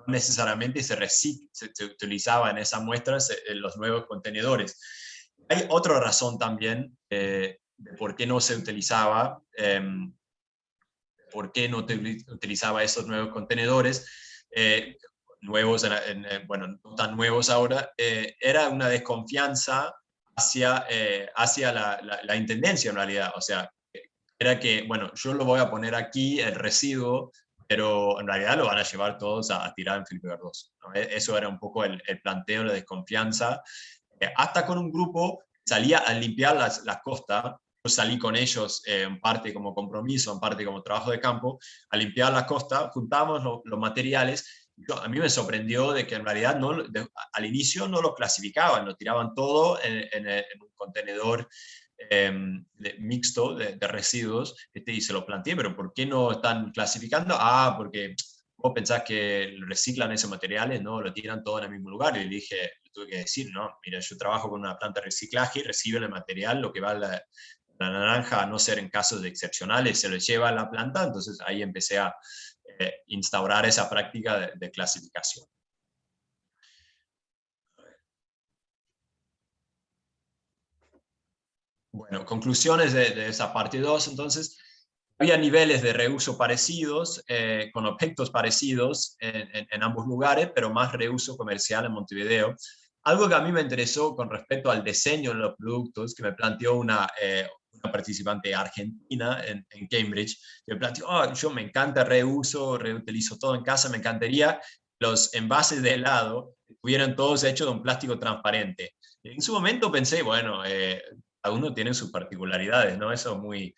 B: necesariamente se utilizaba en esas muestras los nuevos contenedores. Hay otra razón también de por qué no se utilizaba, por qué no utilizaba esos nuevos contenedores, nuevos, bueno, no tan nuevos ahora, era una desconfianza hacia la intendencia en realidad. O sea, era que, bueno, yo lo voy a poner aquí, el residuo, pero en realidad lo van a llevar todos a tirar en Felipe Cardoso, ¿no? Eso era un poco el planteo, la desconfianza. Hasta con un grupo salía a limpiar las costas. Yo salí con ellos en parte como compromiso, en parte como trabajo de campo, a limpiar la costa, juntábamos los materiales. A mí me sorprendió de que en realidad al inicio no lo clasificaban, lo tiraban todo en un contenedor mixto de residuos, y se lo planteé, pero ¿por qué no están clasificando? Porque vos pensás que reciclan esos materiales, no, lo tiran todo en el mismo lugar. Y le dije, le tuve que decir, no, mira, yo trabajo con una planta de reciclaje y reciben el material, lo que va a la naranja, a no ser en casos excepcionales, se lo lleva a la planta. Entonces ahí empecé a instaurar esa práctica de clasificación. Bueno, conclusiones de esa parte 2, entonces. Había niveles de reuso parecidos, con objetos parecidos en ambos lugares, pero más reuso comercial en Montevideo. Algo que a mí me interesó con respecto al diseño de los productos, que me planteó una participante argentina en Cambridge, que me planteó, yo me encanta reuso, reutilizo todo en casa, me encantaría los envases de helado estuvieran todos hechos de un plástico transparente. En su momento pensé, bueno, cada uno tiene sus particularidades, ¿no? Eso es muy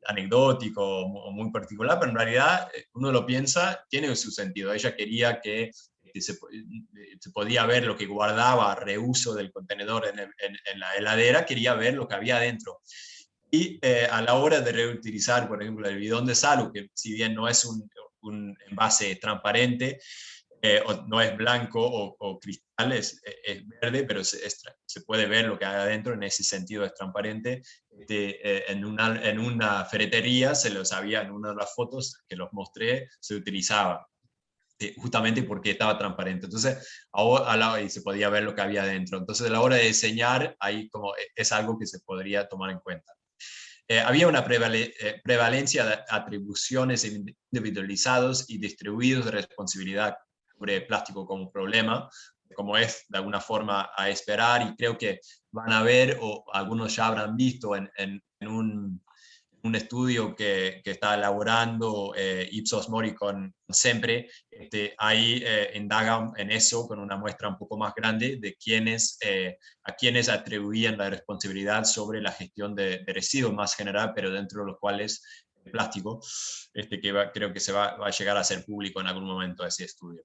B: anecdótico o muy particular, pero en realidad uno lo piensa, tiene su sentido. Ella quería que se podía ver lo que guardaba reuso del contenedor en la heladera, quería ver lo que había adentro. Y a la hora de reutilizar, por ejemplo, el bidón de Salu, que si bien no es un envase transparente, no es blanco o cristal, es verde, pero se puede ver lo que hay adentro, en ese sentido es transparente. En una ferretería se lo sabía, en una de las fotos que los mostré, se utilizaba. Justamente porque estaba transparente. Entonces, y se podía ver lo que había adentro. Entonces, a la hora de diseñar, ahí como es algo que se podría tomar en cuenta. Había una prevalencia de atribuciones individualizados y distribuidos de responsabilidad sobre plástico como problema, como es de alguna forma a esperar, y creo que van a ver, o algunos ya habrán visto en un estudio que está elaborando Ipsos Mori con Sempre, ahí indagan en eso con una muestra un poco más grande de a quienes atribuían la responsabilidad sobre la gestión de residuos más general, pero dentro de los cuales el plástico, creo que se va a llegar a ser público en algún momento ese estudio.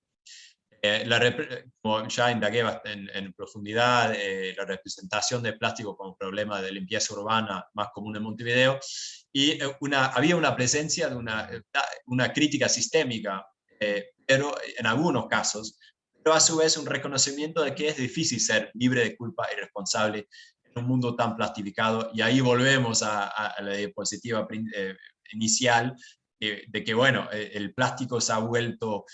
B: Como ya indagué en profundidad, la representación de plástico como problema de limpieza urbana más común en Montevideo, y había una presencia de una crítica sistémica, pero en algunos casos, pero a su vez un reconocimiento de que es difícil ser libre de culpa y responsable en un mundo tan plastificado. Y ahí volvemos a la diapositiva inicial, de que bueno, el plástico se ha vuelto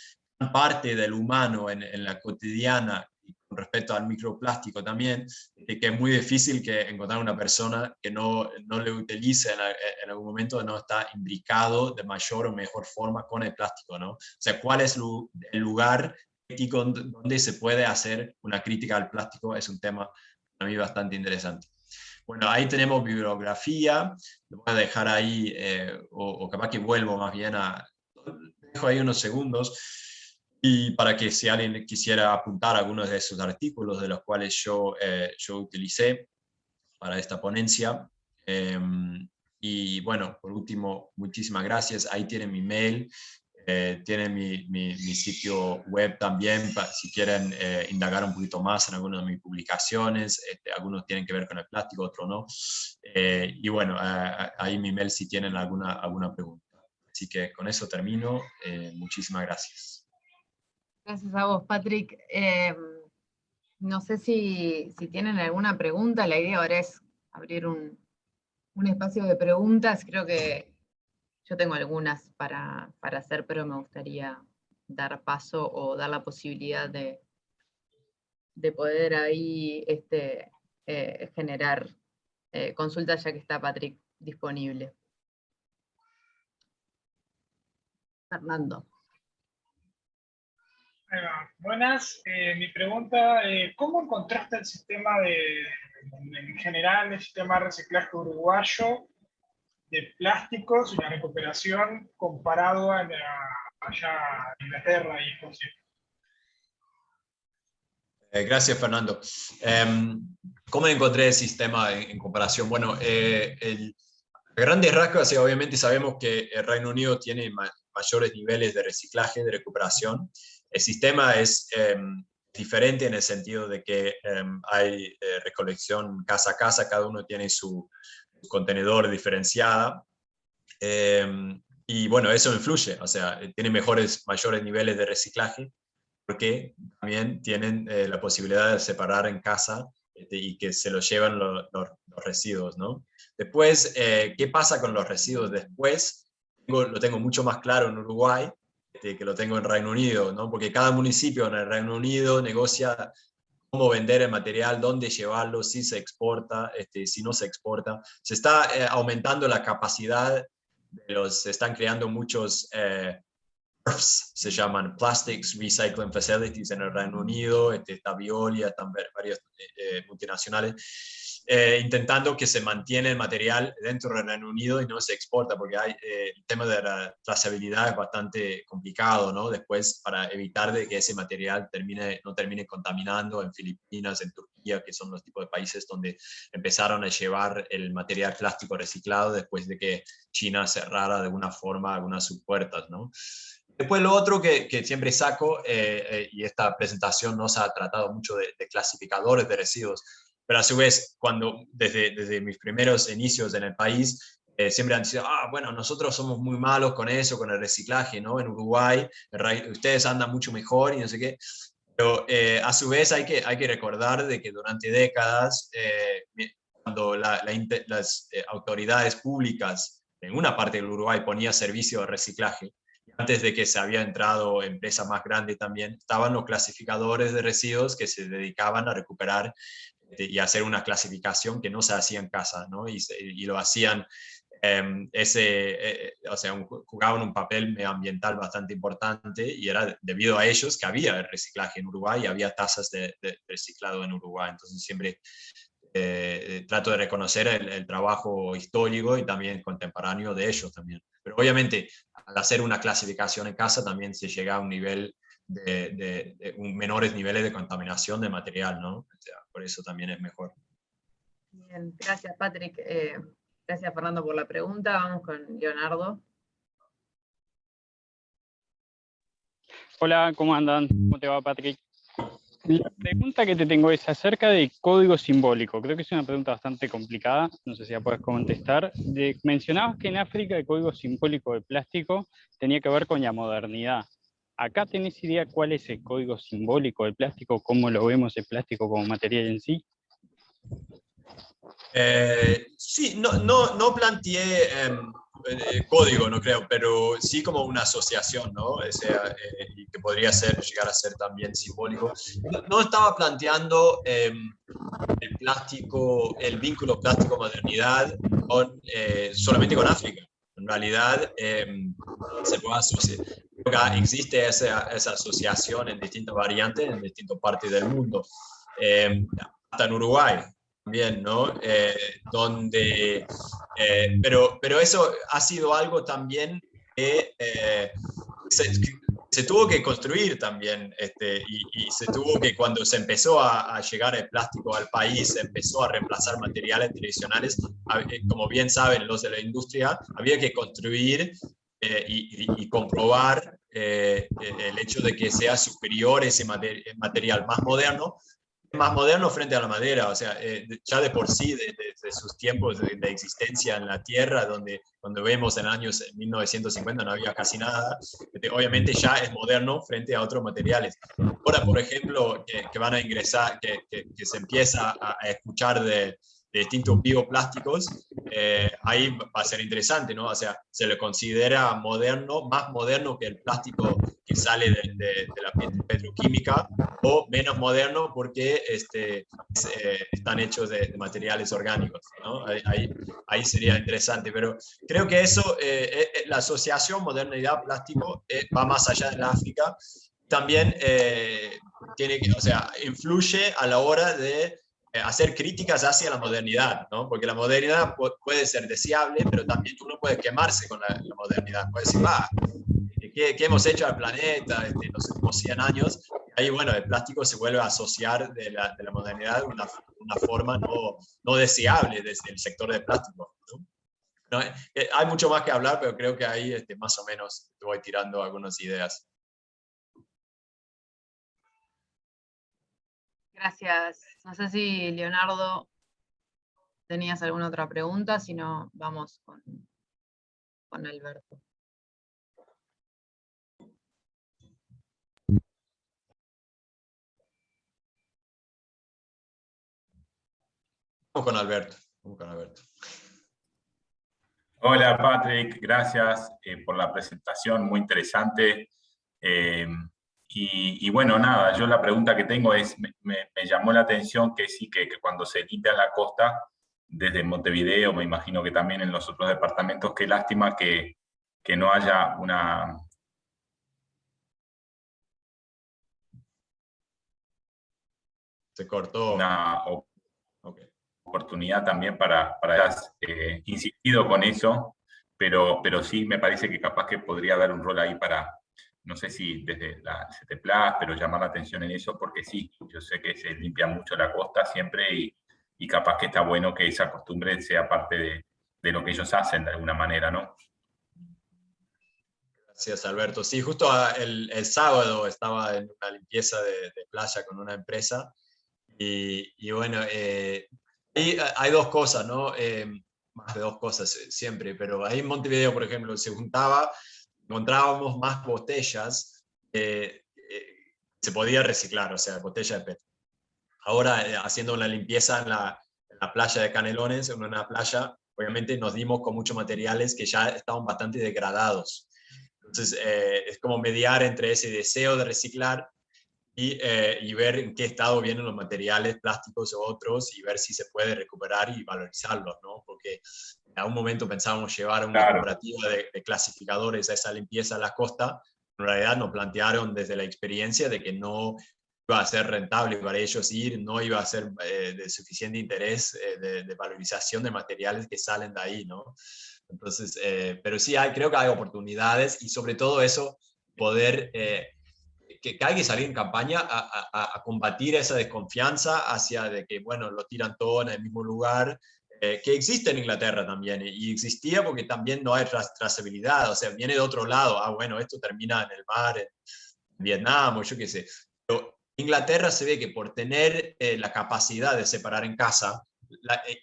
B: parte del humano en la cotidiana, y con respecto al microplástico también, que es muy difícil encontrar una persona que no le utilice en algún momento, no está imbricado de mayor o mejor forma con el plástico, ¿no? O sea, ¿cuál es el lugar ético donde se puede hacer una crítica al plástico? Es un tema para mí bastante interesante. Bueno, ahí tenemos bibliografía, lo voy a dejar ahí, o capaz que vuelvo más bien dejo ahí unos segundos, y para que si alguien quisiera apuntar algunos de esos artículos de los cuales yo utilicé para esta ponencia. Y bueno, por último, muchísimas gracias. Ahí tienen mi mail, tienen mi sitio web también, si quieren indagar un poquito más en algunas de mis publicaciones. Algunos tienen que ver con el plástico, otros no. Y bueno, ahí mi mail si tienen alguna pregunta. Así que con eso termino. Muchísimas gracias.
A: Gracias a vos, Patrick. No sé si tienen alguna pregunta. La idea ahora es abrir un espacio de preguntas. Creo que yo tengo algunas para hacer, pero me gustaría dar paso o dar la posibilidad de poder ahí generar consultas, ya que está Patrick disponible. Fernando.
C: Buenas, mi pregunta, ¿cómo encontraste el sistema en general, el sistema de reciclaje uruguayo de plásticos y la recuperación comparado allá en Inglaterra y Escocia?
B: Gracias, Fernando. ¿Cómo encontré el sistema en comparación? Bueno, a grandes rasgos, obviamente sabemos que el Reino Unido tiene mayores niveles de reciclaje, de recuperación. El sistema es diferente en el sentido de que hay recolección casa a casa, cada uno tiene su contenedor diferenciada. Y bueno, eso influye, o sea, tiene mayores niveles de reciclaje, porque también tienen la posibilidad de separar en casa y que se los llevan los residuos, ¿no? Después, ¿qué pasa con los residuos después? Lo tengo mucho más claro en Uruguay que lo tengo en Reino Unido, ¿no? Porque cada municipio en el Reino Unido negocia cómo vender el material, dónde llevarlo, si se exporta, si no se exporta. Se está aumentando la capacidad, se están creando muchos PRFs, se llaman Plastics Recycling Facilities en el Reino Unido, está Veolia, están varias multinacionales, intentando que se mantiene el material dentro del Reino Unido y no se exporta, porque el tema de la trazabilidad es bastante complicado, ¿no? Después, para evitar de que ese material no termine contaminando en Filipinas, en Turquía, que son los tipos de países donde empezaron a llevar el material plástico reciclado después de que China cerrara de alguna forma algunas sus puertas, ¿no? Después lo otro que siempre saco, y esta presentación no se ha tratado mucho de clasificadores de residuos, pero a su vez, desde mis primeros inicios en el país, siempre han dicho, bueno, nosotros somos muy malos con eso, con el reciclaje, ¿no? En Uruguay, ustedes andan mucho mejor y no sé qué. Pero a su vez hay que recordar de que durante décadas, cuando las autoridades públicas en una parte del Uruguay ponía servicio de reciclaje, antes de que se había entrado empresa más grande también, estaban los clasificadores de residuos que se dedicaban a recuperar y hacer una clasificación que no se hacía en casa, ¿no? Y lo hacían, o sea, jugaban un papel medioambiental bastante importante, y era debido a ellos que había reciclaje en Uruguay y había tasas de reciclado en Uruguay. Entonces siempre trato de reconocer el trabajo histórico y también contemporáneo de ellos también. Pero obviamente, al hacer una clasificación en casa también se llega a un nivel menores niveles de contaminación de material, ¿no? O sea, por eso también es mejor.
A: Bien, gracias Patrick. Gracias Fernando por la pregunta. Vamos con Leonardo.
D: Hola, ¿cómo andan? ¿Cómo te va, Patrick? La pregunta que te tengo es acerca de código simbólico. Creo que es una pregunta bastante complicada, no sé si la puedes contestar. Mencionabas que en África el código simbólico de plástico tenía que ver con la modernidad. ¿Acá tenés idea cuál es el código simbólico del plástico? ¿Cómo lo vemos el plástico como material en sí?
B: Sí, no planteé código, no creo, pero sí como una asociación, ¿no? O sea, y que podría llegar a ser también simbólico. No estaba planteando el vínculo plástico-modernidad solamente con África. En realidad, se puede asociar. Existe esa asociación en distintas variantes, en distintas partes del mundo. Hasta en Uruguay también, ¿no? Pero eso ha sido algo también que se tuvo que construir también, y se tuvo que, cuando se empezó a llegar el plástico al país, se empezó a reemplazar materiales tradicionales, como bien saben los de la industria, había que construir y comprobar el hecho de que sea superior ese material más moderno frente a la madera, o sea, ya de por sí, desde sus tiempos de existencia en la Tierra, cuando vemos en años 1950 no había casi nada, obviamente ya es moderno frente a otros materiales. Ahora, por ejemplo, que van a ingresar, que se empieza a escuchar de distintos bioplásticos, ahí va a ser interesante, ¿no? O sea, se le considera moderno, más moderno que el plástico que sale de la petroquímica, o menos moderno porque están hechos de materiales orgánicos, ¿no? Ahí sería interesante, pero creo que eso, la asociación modernidad-plástico va más allá de la África. También o sea, influye a la hora de hacer críticas hacia la modernidad, ¿no? Porque la modernidad puede ser deseable, pero también uno puede quemarse con la modernidad. Puede decir, ¿qué hemos hecho al planeta en los últimos 100 años? Ahí, bueno, el plástico se vuelve a asociar de la modernidad de una forma no deseable desde el sector del plástico, ¿no? No, hay mucho más que hablar, pero creo que ahí más o menos te voy tirando algunas ideas.
A: Gracias. No sé si Leonardo tenías alguna otra pregunta, si no, vamos con Alberto.
B: Vamos con Alberto. Vamos con Alberto.
E: Hola Patrick, gracias por la presentación, muy interesante. Y bueno, nada, yo la pregunta que tengo es, me llamó la atención que sí, que cuando se limpia la costa, desde Montevideo, me imagino que también en los otros departamentos, qué lástima que no haya una...
B: Se cortó.
E: Una
B: Okay.
E: oportunidad también para insistido con eso, pero sí me parece que capaz que podría haber un rol ahí para, no sé si desde la CTPLAS, pero llamar la atención en eso, porque sí, yo sé que se limpia mucho la costa siempre y capaz que está bueno que esa costumbre sea parte de lo que ellos hacen de alguna manera, ¿no?
B: Gracias, Alberto. Sí, justo el sábado estaba en una limpieza de playa con una empresa y bueno, hay dos cosas, ¿no? Más de dos cosas siempre, pero ahí en Montevideo, por ejemplo, encontrábamos más botellas, se podía reciclar, o sea, botella de PET. Ahora, haciendo una limpieza en la playa de Canelones, en una playa, obviamente nos dimos con muchos materiales que ya estaban bastante degradados. Entonces, es como mediar entre ese deseo de reciclar y ver en qué estado vienen los materiales plásticos o otros y ver si se puede recuperar y valorizarlos, ¿no? Porque en algún momento pensábamos llevar a una
E: Claro.
B: cooperativa de clasificadores a esa limpieza a la costa. En realidad nos plantearon desde la experiencia de que no iba a ser rentable para ellos ir, no iba a ser de suficiente interés de valorización de materiales que salen de ahí, ¿no? Entonces, pero sí, creo que hay oportunidades y sobre todo eso, poder, que hay que salir en campaña a combatir esa desconfianza hacia de que, bueno, lo tiran todo en el mismo lugar, que existe en Inglaterra también, y existía porque también no hay trazabilidad, o sea, viene de otro lado, bueno, esto termina en el mar, en Vietnam o yo qué sé. Pero Inglaterra se ve que por tener la capacidad de separar en casa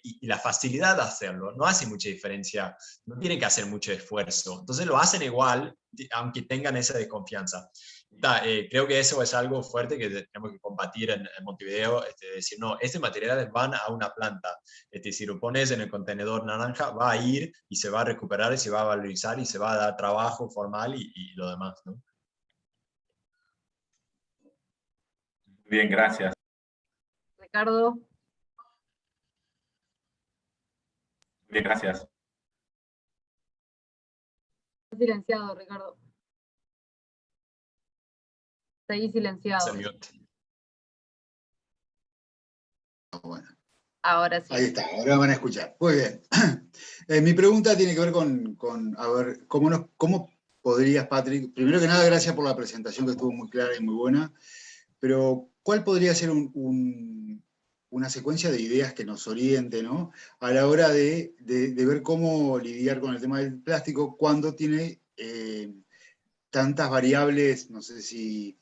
B: y la facilidad de hacerlo, no hace mucha diferencia, no tienen que hacer mucho esfuerzo. Entonces lo hacen igual, aunque tengan esa desconfianza. Creo que eso es algo fuerte que tenemos que combatir en Montevideo, decir, no, este material van a una planta, si lo pones en el contenedor naranja, va a ir y se va a recuperar y se va a valorizar y se va a dar trabajo formal y lo demás, ¿no?
E: Bien, gracias.
A: Ricardo.
E: Bien, gracias.
A: Está silenciado, Ricardo. Está ahí silenciado.
F: Bueno.
A: Ahora sí.
F: Ahí está, ahora van a escuchar. Muy bien. Mi pregunta tiene que ver con a ver, ¿cómo podrías, Patrick? Primero que nada, gracias por la presentación que estuvo muy clara y muy buena, pero ¿cuál podría ser una secuencia de ideas que nos oriente, ¿no? A la hora de ver cómo lidiar con el tema del plástico cuando tiene tantas variables, no sé si,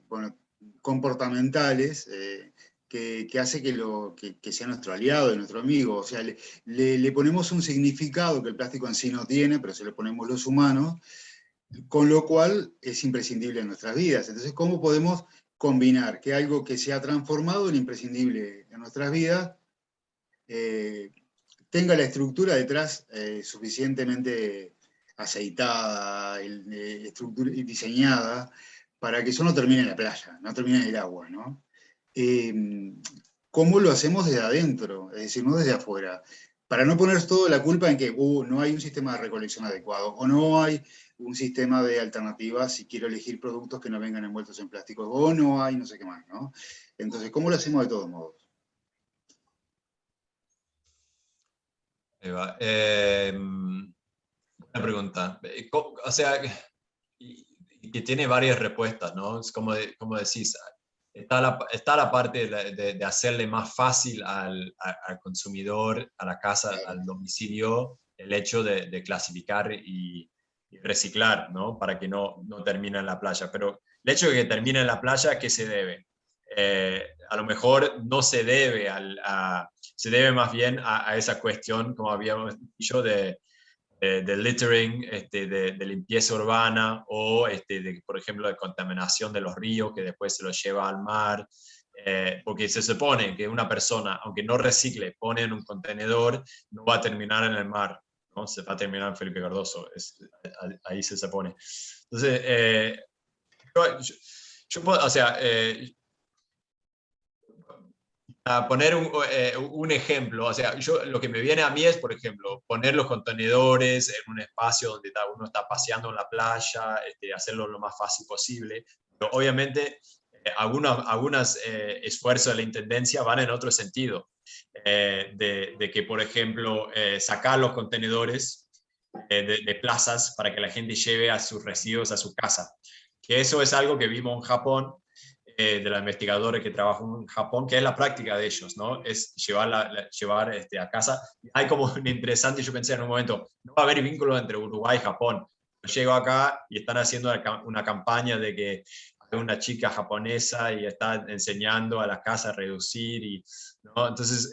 F: bueno, comportamentales, que hace que sea nuestro aliado y nuestro amigo. O sea, le ponemos un significado que el plástico en sí no tiene, pero se lo ponemos los humanos, con lo cual es imprescindible en nuestras vidas. Entonces, ¿cómo podemos combinar que algo que se ha transformado en imprescindible en nuestras vidas tenga la estructura detrás suficientemente aceitada y diseñada para que eso no termine en la playa, no termine en el agua, ¿no? ¿Cómo lo hacemos desde adentro? Es decir, no desde afuera. Para no poner toda la culpa en que no hay un sistema de recolección adecuado, o no hay un sistema de alternativas si quiero elegir productos que no vengan envueltos en plásticos, o no hay no sé qué más, ¿no? Entonces, ¿cómo lo hacemos de todos modos?
B: Buena pregunta. O sea, que tiene varias respuestas, ¿no? Es como decís, está la parte de hacerle más fácil al consumidor, a la casa, al domicilio, el hecho de clasificar y reciclar, ¿no? Para que no termine en la playa. Pero el hecho de que termine en la playa, ¿a qué se debe? a lo mejor no se debe se debe más bien a esa cuestión, como habíamos dicho, de littering, de limpieza urbana, o por ejemplo, de contaminación de los ríos que después se los lleva al mar, porque se supone que una persona, aunque no recicle, pone en un contenedor, no va a terminar en el mar, ¿no? Se va a terminar en Felipe Cardoso, ahí se supone. Entonces, yo puedo, o sea, a poner un ejemplo, o sea, lo que me viene a mí es, por ejemplo, poner los contenedores en un espacio donde uno está paseando en la playa, hacerlo lo más fácil posible, pero obviamente algunos esfuerzos de la Intendencia van en otro sentido, de que, por ejemplo, sacar los contenedores de plazas para que la gente lleve a sus residuos a su casa, que eso es algo que vimos en Japón, de los investigadores que trabajan en Japón, que es la práctica de ellos, ¿no? Es llevar a casa. Hay como un interesante, yo pensé en un momento, no va a haber vínculo entre Uruguay y Japón. Yo llego acá y están haciendo una campaña de que hay una chica japonesa y está enseñando a la casa a reducir, ¿no? Entonces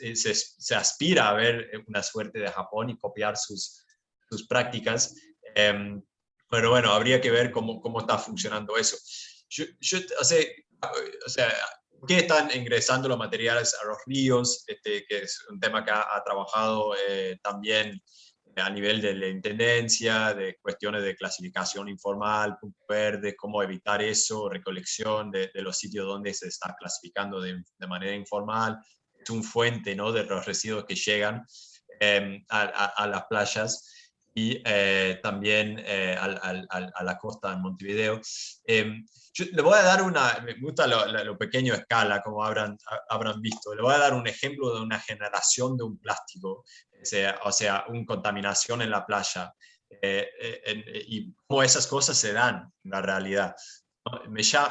B: se aspira a ver una suerte de Japón y copiar sus prácticas. Pero bueno, habría que ver cómo está funcionando eso. O sea, ¿por qué están ingresando los materiales a los ríos? Que es un tema que ha trabajado también a nivel de la Intendencia, de cuestiones de clasificación informal, punto verde, cómo evitar eso, recolección de los sitios donde se está clasificando de manera informal. Es un fuente, ¿no?, de los residuos que llegan a las playas y también a la costa de Montevideo. Yo le voy a dar me gusta lo pequeño a escala, como habrán visto, le voy a dar un ejemplo de una generación de un plástico, o sea, una contaminación en la playa, y cómo esas cosas se dan en la realidad.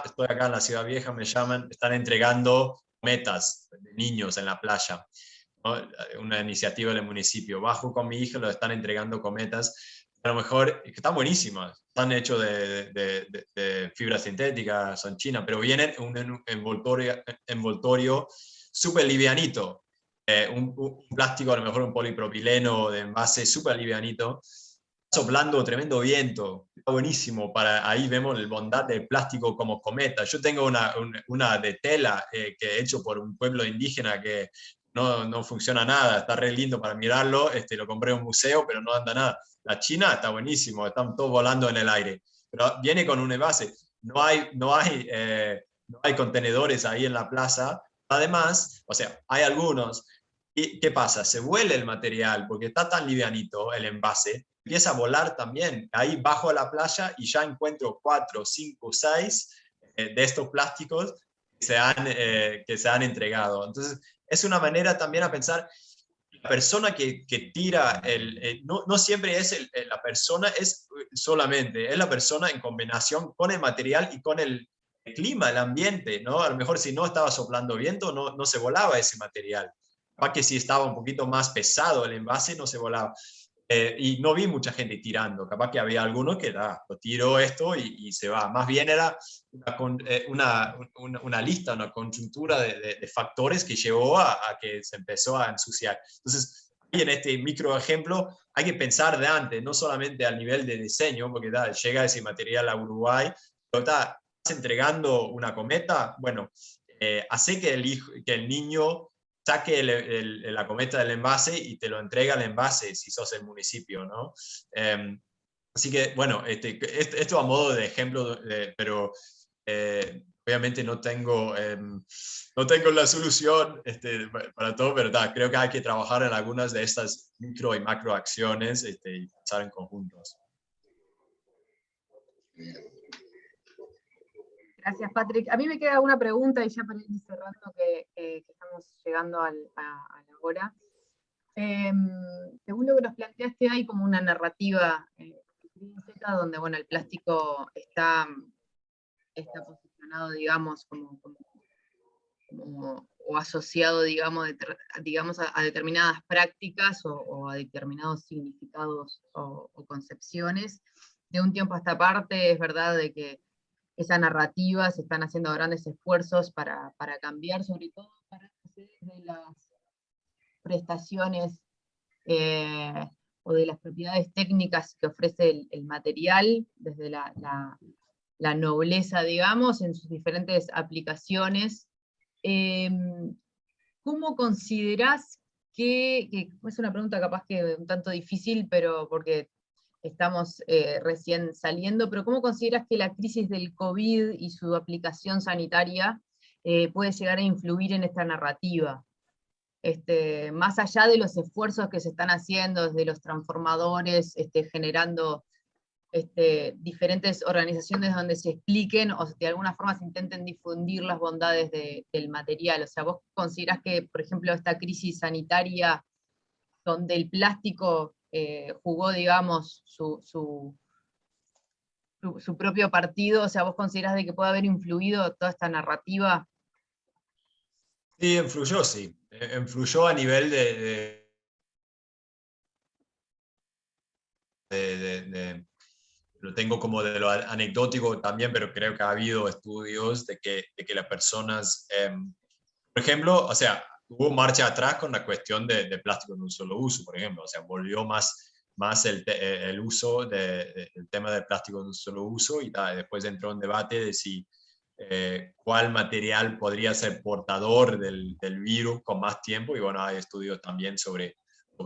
B: Estoy acá en la Ciudad Vieja, me llaman, están entregando metas de niños en la playa, ¿no? Una iniciativa del municipio. Bajo con mi hija, lo están entregando cometas, a lo mejor, que están buenísimas, están hechos de fibra sintética, son chinas, pero vienen en un envoltorio súper livianito, un plástico, a lo mejor un polipropileno de envase súper livianito, soplando tremendo viento, está buenísimo, ahí vemos el bondad del plástico como cometa. Yo tengo una de tela que he hecho por un pueblo indígena que no funciona nada, está re lindo para mirarlo, lo compré en un museo, pero no anda nada. La China está buenísimo, están todos volando en el aire, pero viene con un envase, no hay contenedores ahí en la plaza, además, o sea, hay algunos. ¿Y qué pasa? Se vuela el material porque está tan livianito el envase, empieza a volar también. Ahí bajo a la playa y ya encuentro 4, 5, 6 de estos plásticos que se han entregado. Entonces, es una manera también a pensar, la persona que tira, no siempre es la persona, es la persona en combinación con el material y con el clima, el ambiente, ¿no? A lo mejor si no estaba soplando viento, no se volaba ese material. Capaz que si estaba un poquito más pesado el envase, no se volaba. Y no vi mucha gente tirando, capaz que había algunos que lo tiró esto y se va. Más bien era una lista, una conjuntura de factores que llevó a que se empezó a ensuciar. Entonces, ahí en este micro ejemplo hay que pensar de antes, no solamente al nivel de diseño, porque llega ese material a Uruguay, pero estás entregando una cometa, bueno, hace que el niño saque la cometa del envase y te lo entrega el envase si sos el municipio, ¿no? Así que, bueno, esto a modo de ejemplo, pero obviamente no tengo la solución para todo, pero creo que hay que trabajar en algunas de estas micro y macro acciones y pensar en conjuntos.
A: Gracias, Patrick. A mí me queda una pregunta y ya para ir cerrando que estamos llegando a la hora. Según lo que nos planteaste, hay como una narrativa donde, bueno, el plástico está posicionado, digamos, como o asociado, digamos a determinadas prácticas o a determinados significados o concepciones. De un tiempo a esta parte es verdad de que esa narrativa, se están haciendo grandes esfuerzos para cambiar, sobre todo para hacer de las prestaciones o de las propiedades técnicas que ofrece el material, desde la nobleza, digamos, en sus diferentes aplicaciones. ¿Cómo considerás que es una pregunta capaz que un tanto difícil, pero porque estamos recién saliendo, pero ¿cómo consideras que la crisis del COVID y su aplicación sanitaria puede llegar a influir en esta narrativa? Más allá de los esfuerzos que se están haciendo desde los transformadores, generando diferentes organizaciones donde se expliquen o de alguna forma se intenten difundir las bondades del material. O sea, ¿vos considerás que, por ejemplo, esta crisis sanitaria donde el plástico jugó, digamos, su propio partido, o sea, ¿vos considerás de que puede haber influido toda esta narrativa?
B: Sí, influyó, sí. Influyó a nivel lo tengo como de lo anecdótico también, pero creo que ha habido estudios de que las personas, por ejemplo, o sea, hubo marcha atrás con la cuestión de plástico de un solo uso, por ejemplo, o sea, volvió más el uso del tema del plástico de un solo uso y después entró un debate de si cuál material podría ser portador del virus con más tiempo, y bueno, hay estudios también sobre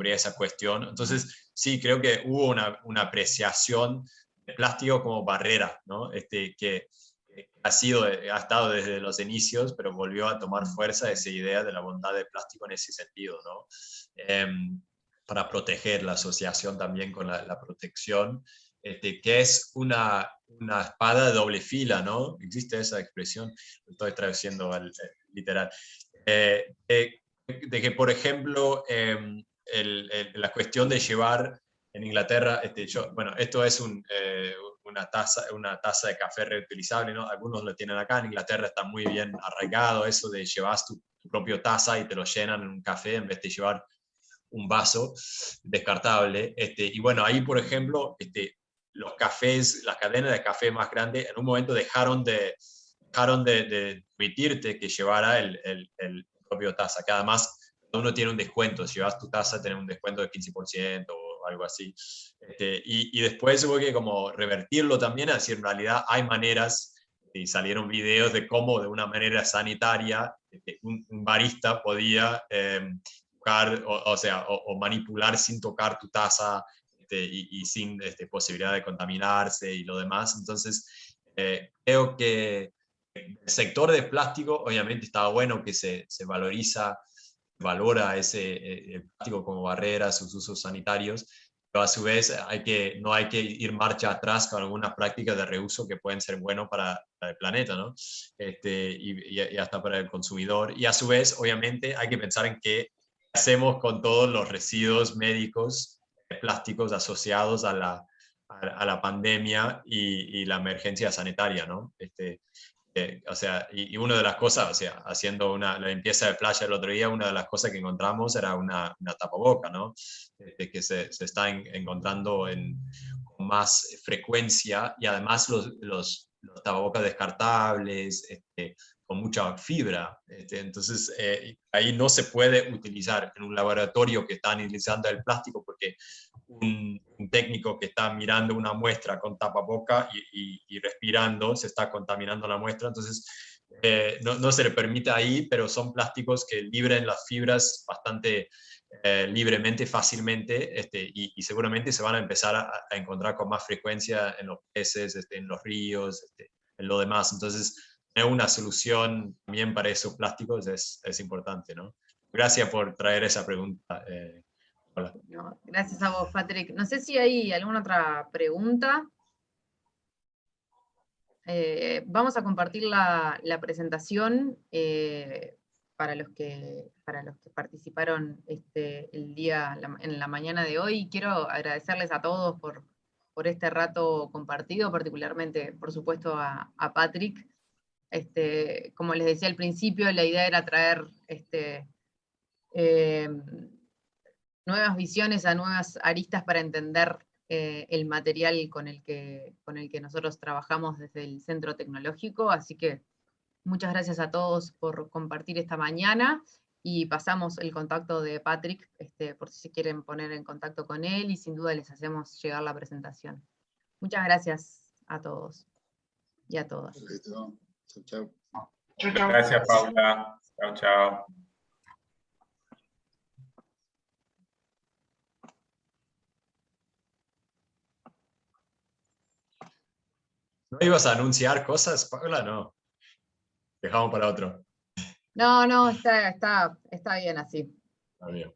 B: esa cuestión. Entonces, sí, creo que hubo una apreciación de plástico como barrera, ¿no? Que ha estado desde los inicios, pero volvió a tomar fuerza esa idea de la bondad del plástico en ese sentido, ¿no? Para proteger la asociación también con la protección, que es una espada de doble fila, ¿no? Existe esa expresión, lo estoy traduciendo al literal. De que, por ejemplo, la cuestión de llevar en Inglaterra, bueno, esto es una taza de café reutilizable, ¿no? Algunos lo tienen acá, en Inglaterra está muy bien arraigado eso de llevas tu propio taza y te lo llenan en un café en vez de llevar un vaso descartable. Y bueno, ahí, por ejemplo, los cafés, las cadenas de café más grandes, en un momento dejaron de permitirte que llevara el propio taza, que además uno tiene un descuento, si llevas tu taza tenés un descuento de 15% o algo así. Y después hubo que como revertirlo también, es decir, en realidad hay maneras, y salieron videos de cómo de una manera sanitaria un barista podía tocar, o manipular sin tocar tu taza y sin posibilidad de contaminarse y lo demás. Entonces, creo que el sector de plástico, obviamente está bueno que se valora el plástico como barrera, sus usos sanitarios, pero a su vez no hay que ir marcha atrás con algunas prácticas de reuso que pueden ser buenos para el planeta, ¿no? Y hasta para el consumidor. Y a su vez, obviamente, hay que pensar en qué hacemos con todos los residuos médicos plásticos asociados a la pandemia y la emergencia sanitaria, ¿no? O sea, y una de las cosas, o sea, haciendo la limpieza de playa el otro día, una de las cosas que encontramos era una tapaboca, ¿no? Que se está encontrando con más frecuencia, y además los tapabocas descartables, con mucha fibra. Entonces, ahí no se puede utilizar en un laboratorio que está analizando el plástico, porque un técnico que está mirando una muestra con tapaboca y respirando se está contaminando la muestra. Entonces, no se le permite ahí, pero son plásticos que libren las fibras bastante libremente, fácilmente, y seguramente se van a empezar a encontrar con más frecuencia en los peces, en los ríos, en lo demás. Entonces, tener una solución también para esos plásticos es importante, ¿no? Gracias por traer esa pregunta. Hola.
A: No, gracias a vos, Patrick. No sé si hay alguna otra pregunta. Vamos a compartir la presentación para los que participaron en la mañana de hoy. Quiero agradecerles a todos por este rato compartido, particularmente, por supuesto, a Patrick. Como les decía al principio, la idea era traer nuevas visiones a nuevas aristas para entender el material con el que nosotros trabajamos desde el Centro Tecnológico, así que muchas gracias a todos por compartir esta mañana, y pasamos el contacto de Patrick, por si se quieren poner en contacto con él, y sin duda les hacemos llegar la presentación. Muchas gracias a todos y a todas.
F: Perfecto. Chau, chau.
C: Chau, chau.
E: Gracias, Paula. Chao, chao.
B: ¿No ibas a anunciar cosas, Paula? No. Dejamos para otro.
A: No, está bien así.
B: Está bien.